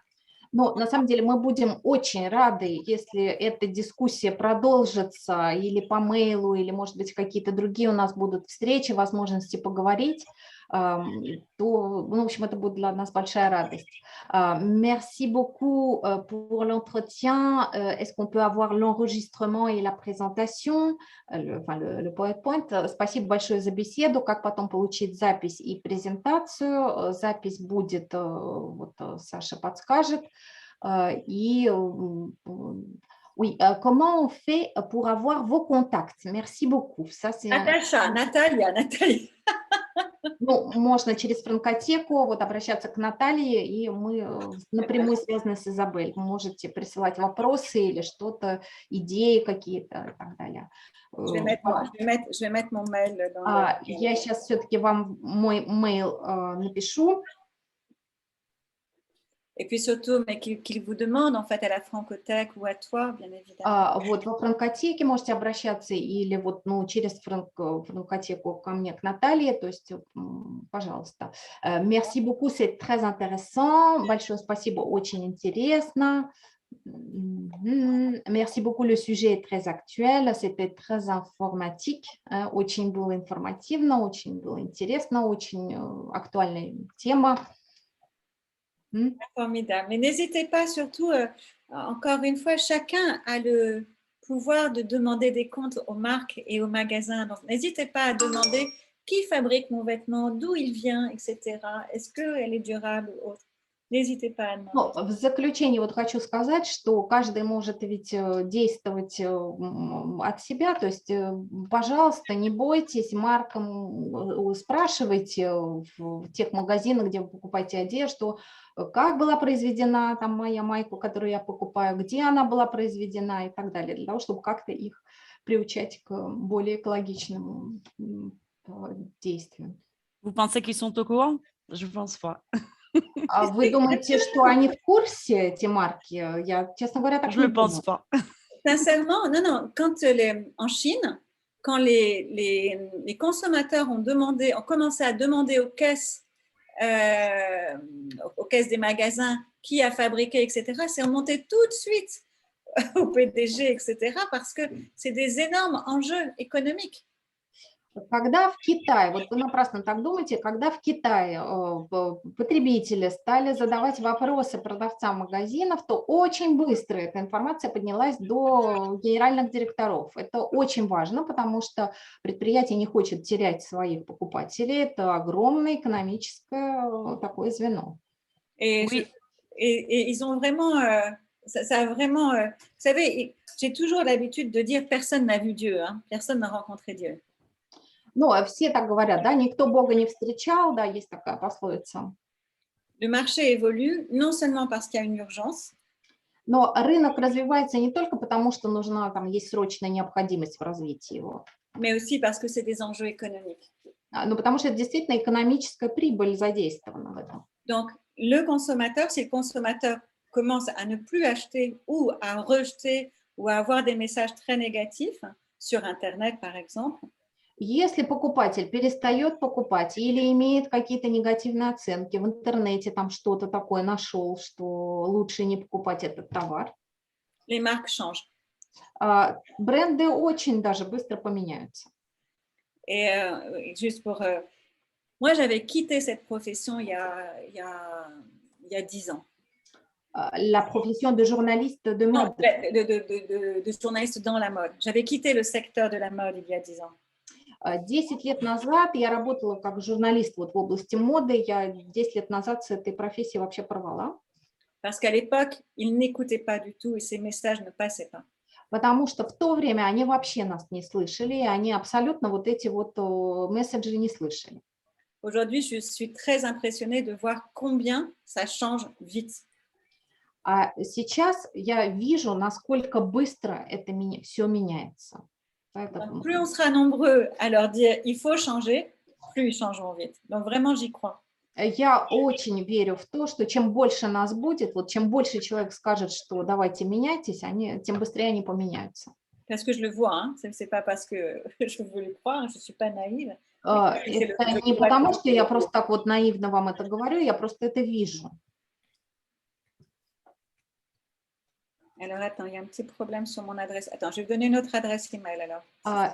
Но на самом деле мы будем очень рады, если эта дискуссия продолжится или по мейлу, или, может быть, какие-то другие у нас будут встречи, возможности поговорить, то, ну, в общем, это будет для нас большая радость. Merci beaucoup pour l'entretien. Est-ce qu'on peut avoir l'enregistrement et la présentation, le PowerPoint? Спасибо большое за беседу. Как потом получить запись и презентацию? Запись будет, вот Саша подскажет. Et oui, comment on fait pour avoir vos contacts? Merci beaucoup. Ça, c'est... Наталья. Ну, можно через франкотеку вот обращаться к Наталье, и мы напрямую связаны с Изабель. Вы можете присылать вопросы или что-то, идеи какие-то и так далее. Je vais mettre mon mail dans Я сейчас все-таки вам мой mail напишу. Et puis surtout, mais qu'il vous demande en fait à la Francothèque ou à toi, bien évidemment. Вот во франкотеке можете обращаться или вот, ну, через франкотеку ко мне, к Наталье, то есть, пожалуйста. Merci beaucoup, c'est très intéressant. Большое спасибо, очень интересно. Merci beaucoup, le sujet est très actuel, c'était très informatique, очень было информативно, очень было интересно, очень актуальная тема. Formidable. Mais n'hésitez pas surtout, encore une fois, chacun a le pouvoir de demander des comptes aux marques et aux magasins. Donc, n'hésitez pas à demander qui fabrique mon vêtement, d'où il vient, etc. Est-ce qu'elle est durable ou autre? N'hésitez pas à demander. Ну, в заключение вот хочу сказать, что каждый может ведь действовать от себя, то есть, пожалуйста, не бойтесь, спрашивайте в тех магазинах, где вы покупаете одежду, как была произведена там моя майка, которую я покупаю, где она была произведена и так далее, для того, чтобы как-то их приучать к более экологичным действиям. Vous pensez qu'ils sont au courant? Je pense pas. А вы думаете, что они в курсе, эти марки? Я, честно говоря, так Je не le pense думаю. pas. Sincèrement, non, quand en Chine, quand les consommateurs ont commencé à demander aux caisses des magasins qui a fabriqué, etc., c'est remonté tout de suite au PDG, etc., parce que c'est des énormes enjeux économiques. Когда в Китае, вот вы напрасно так думаете, когда в Китае потребители стали задавать вопросы продавцам магазинов, то очень быстро эта информация поднялась до генеральных директоров. Это очень важно, потому что предприятие не хочет терять своих покупателей. Это огромное экономическое такое звено. Et, Oui. et ils ont vraiment, ça a vraiment, vous savez, j'ai toujours l'habitude de dire personne n'a vu Dieu, hein, personne n'a rencontré Dieu. Ну, все так говорят, да, никто Бога не встречал, да, есть такая пословица. Le marché évolue non seulement parce qu'il y a une urgence, но рынок развивается не только потому, что нужна, там, есть срочная необходимость в развитии его, mais aussi parce que c'est des enjeux économiques. но потому что это действительно экономическая прибыль задействована в этом. Donc, le consommateur, si le consommateur commence à ne plus acheter ou à rejeter ou à avoir des messages très négatifs sur Internet, par exemple, Если покупатель перестает покупать или имеет какие-то негативные оценки в интернете, там что-то такое нашел, что лучше не покупать этот товар, les marques changent. бренды очень даже быстро поменяются. Et juste pour... moi, j'avais quitté cette profession il y a 10 ans. La profession de journaliste de mode. Non, de journaliste dans la mode. J'avais quitté le secteur de la mode il y a 10 ans. 10 лет назад я работала как журналист вот в области моды. Я 10 лет назад с этой профессией вообще порвала. Parce qu'à l'époque, ils n'écoutaient pas du tout et ces messages ne passaient pas. Потому что в то время они вообще нас не слышали, и они абсолютно вот эти вот месседжи не слышали. Aujourd'hui, je suis très impressionnée de voir combien ça change vite. А сейчас я вижу, насколько быстро это все меняется. Donc, plus on sera nombreux à leur dire il faut changer, plus ils changeront vite. Donc vraiment, j'y crois. Я очень верю в то, что чем больше нас будет, вот чем больше человек скажет, что давайте меняйтесь, тем быстрее они поменяются. Parce que je le vois, hein. C'est pas parce que je veux le croire, je suis pas naïve. Это не потому, что я просто так вот наивно вам это говорю, я просто это вижу. Alors, attends, il y a un petit problème sur mon adresse. Attends, je vais vous donner une autre adresse email alors.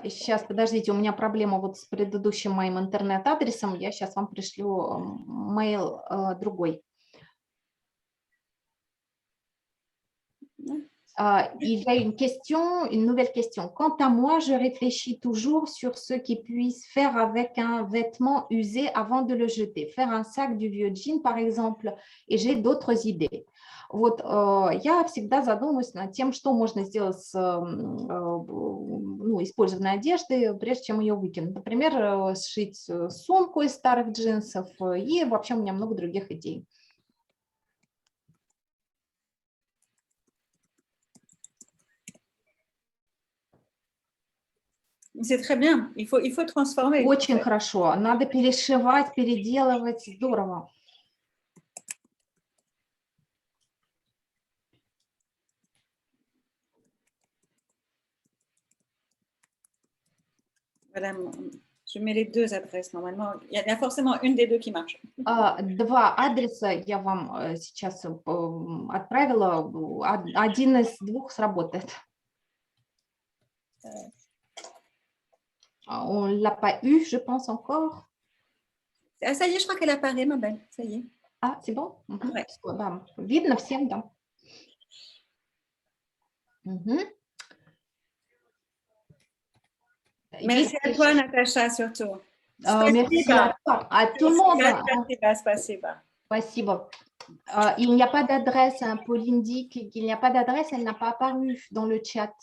Сейчас, подождите, у меня проблема вот с предыдущим моим интернет-адресом. Я сейчас вам пришлю мейл другой. Il y a une nouvelle question. Quant à moi, je réfléchis toujours sur ce qu'ils puissent faire avec un vêtement usé avant de le jeter. Faire un sac du vieux jean, par exemple, et j'ai d'autres idées. Вот я всегда задумываюсь над тем, что можно сделать с использованной одеждой, прежде чем ее выкинуть. Например, сшить сумку из старых джинсов, и вообще у меня много других идей. C'est très bien, il faut transformer. Очень хорошо, надо перешивать, переделывать, здорово. Voilà, je mets les deux adresses normalement. Il y a forcément une des deux qui marche. Два адреса я вам сейчас отправила. Один из двух сработает. On ne l'a pas eu, je pense encore. Ah, ça y est, je crois qu'elle apparaît, ma belle. Ça y est. Ah, c'est bon? Ouais. Да. Видно всем, да. Merci à toi, Natacha, surtout. Merci à tout le monde. Spasiba, spasiba. Спасибо. Il n'y a pas d'adresse. Pauline dit qu'il n'y a pas d'adresse. Elle n'a pas apparu dans le chat.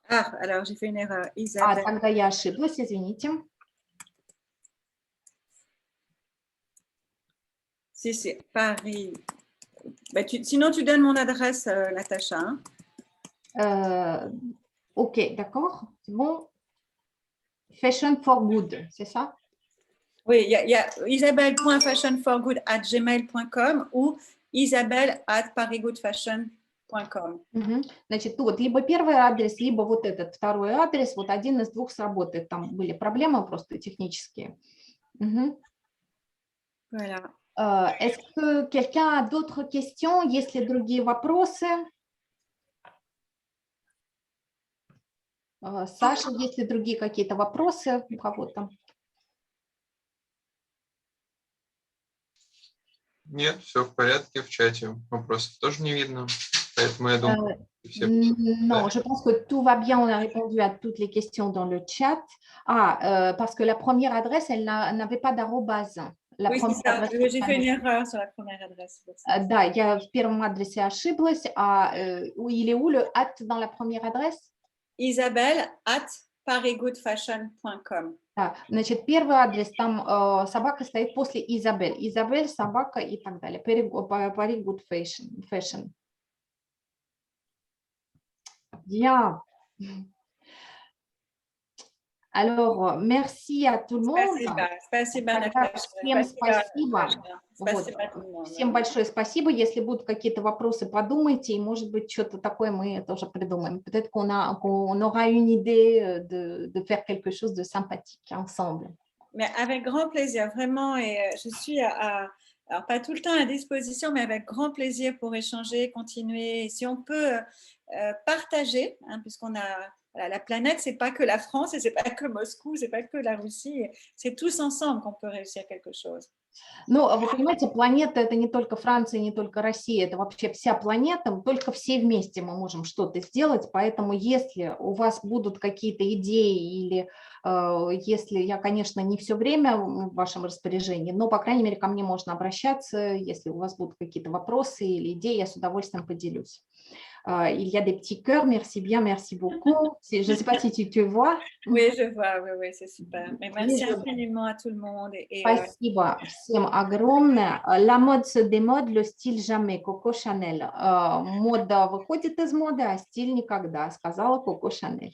Ah, alors j'ai fait une erreur. Isabelle. Тогда я ошиблась, извините. Si, c'est Paris. Ben, sinon, tu donnes mon adresse, Natacha. Hein? Ok, d'accord. C'est bon. Fashion for good, c'est ça? Oui, il y a isabelle.fashionforgood@gmail.com ou isabelle@parisgoodfashion.com. Значит, вот либо первый адрес, либо вот этот второй адрес, вот один из двух сработает. Там были проблемы просто технические. Voilà. Est-ce que quelqu'un a d'autres questions? Есть ли другие вопросы? Саша, есть ли другие какие-то вопросы у кого-то? Нет, все в порядке в чате. Вопросов тоже не видно. Поэтому я думаю, все... Non, je pense que tout va bien. On a répondu à toutes les questions dans le chat. Parce que la première adresse, elle n'avait pas d'arrobase. Oui, c'est ça. J'ai fait une erreur sur la première adresse. Да, я в первом адресе ошиблась. Il est où le at dans la première adresse? Isabelle@parisgoodfashion.com. Да, значит, первый адрес, там собака стоит после Изабель. Изабель, собака и так далее. Paris Good Fashion. Bien. Alors, merci à tout le monde. Спасибо, Всем спасибо. Всем большое спасибо. Если будут какие-то вопросы, подумайте, и, может быть, что-то такое мы тоже придумаем. Peut-être qu'on aura une idée de faire quelque chose de sympathique ensemble. Mais avec grand plaisir, vraiment. Et je suis alors pas tout le temps à disposition, mais avec grand plaisir pour échanger, continuer. Et si on peut partager, hein, puisqu'on a... Voilà, la planète, ce n'est pas que la France et ce n'est pas que Moscou, ce n'est pas que la Russie. C'est tous ensemble qu'on peut réussir quelque chose. Ну, вы понимаете, планета – это не только Франция, не только Россия, это вообще вся планета, только все вместе мы можем что-то сделать, поэтому если у вас будут какие-то идеи или если я, конечно, не все время в вашем распоряжении, но, по крайней мере, ко мне можно обращаться, если у вас будут какие-то вопросы или идеи, я с удовольствием поделюсь. Il y a des petits cœurs, merci bien, merci beaucoup. Je ne sais pas si tu vois. Oui, je vois, oui, c'est super. Mais merci infiniment à tout le monde. Спасибо всем огромное. La mode se démode, le style jamais. Coco Chanel. Мода выходит из моды, а стиль никогда, сказала Coco Chanel.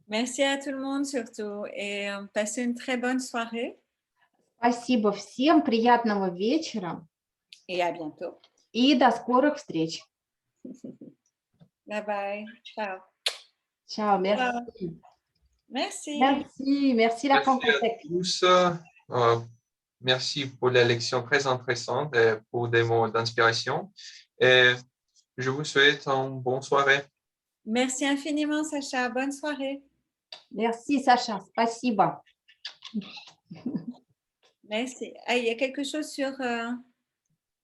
Merci à tout le monde surtout et passez une très bonne soirée. Спасибо всем, приятного вечера. Et à bientôt. И до скорых встреч. Bye bye. Ciao. Ciao, merci. Merci. Merci la Merci à tous. Merci pour la lection très intéressante et pour des mots d'inspiration. Et je vous souhaite une bonne soirée. Merci infiniment, Sacha. Bonne soirée. Merci, Sacha. Спасибо. Merci. Ah, il y a quelque chose sur...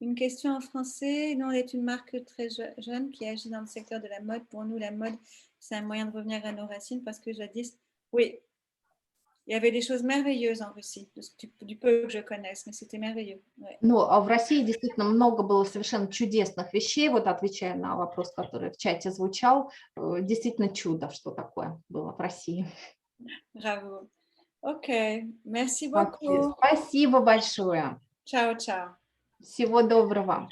Une question en français. Nous, on est une marque très jeune qui agit dans le secteur de la mode. Pour nous, la mode, c'est un moyen de revenir à nos racines parce que jadis, oui, il y avait des choses merveilleuses en Russie, du peu que je connaisse, mais c'était merveilleux. Ouais. Ну, в России действительно много было совершенно чудесных вещей. Вот отвечая на вопрос, который в чате звучал, действительно чудо, что такое было в России. Bravo. Ok, merci beaucoup. Спасибо большое. Ciao, ciao. Всего доброго.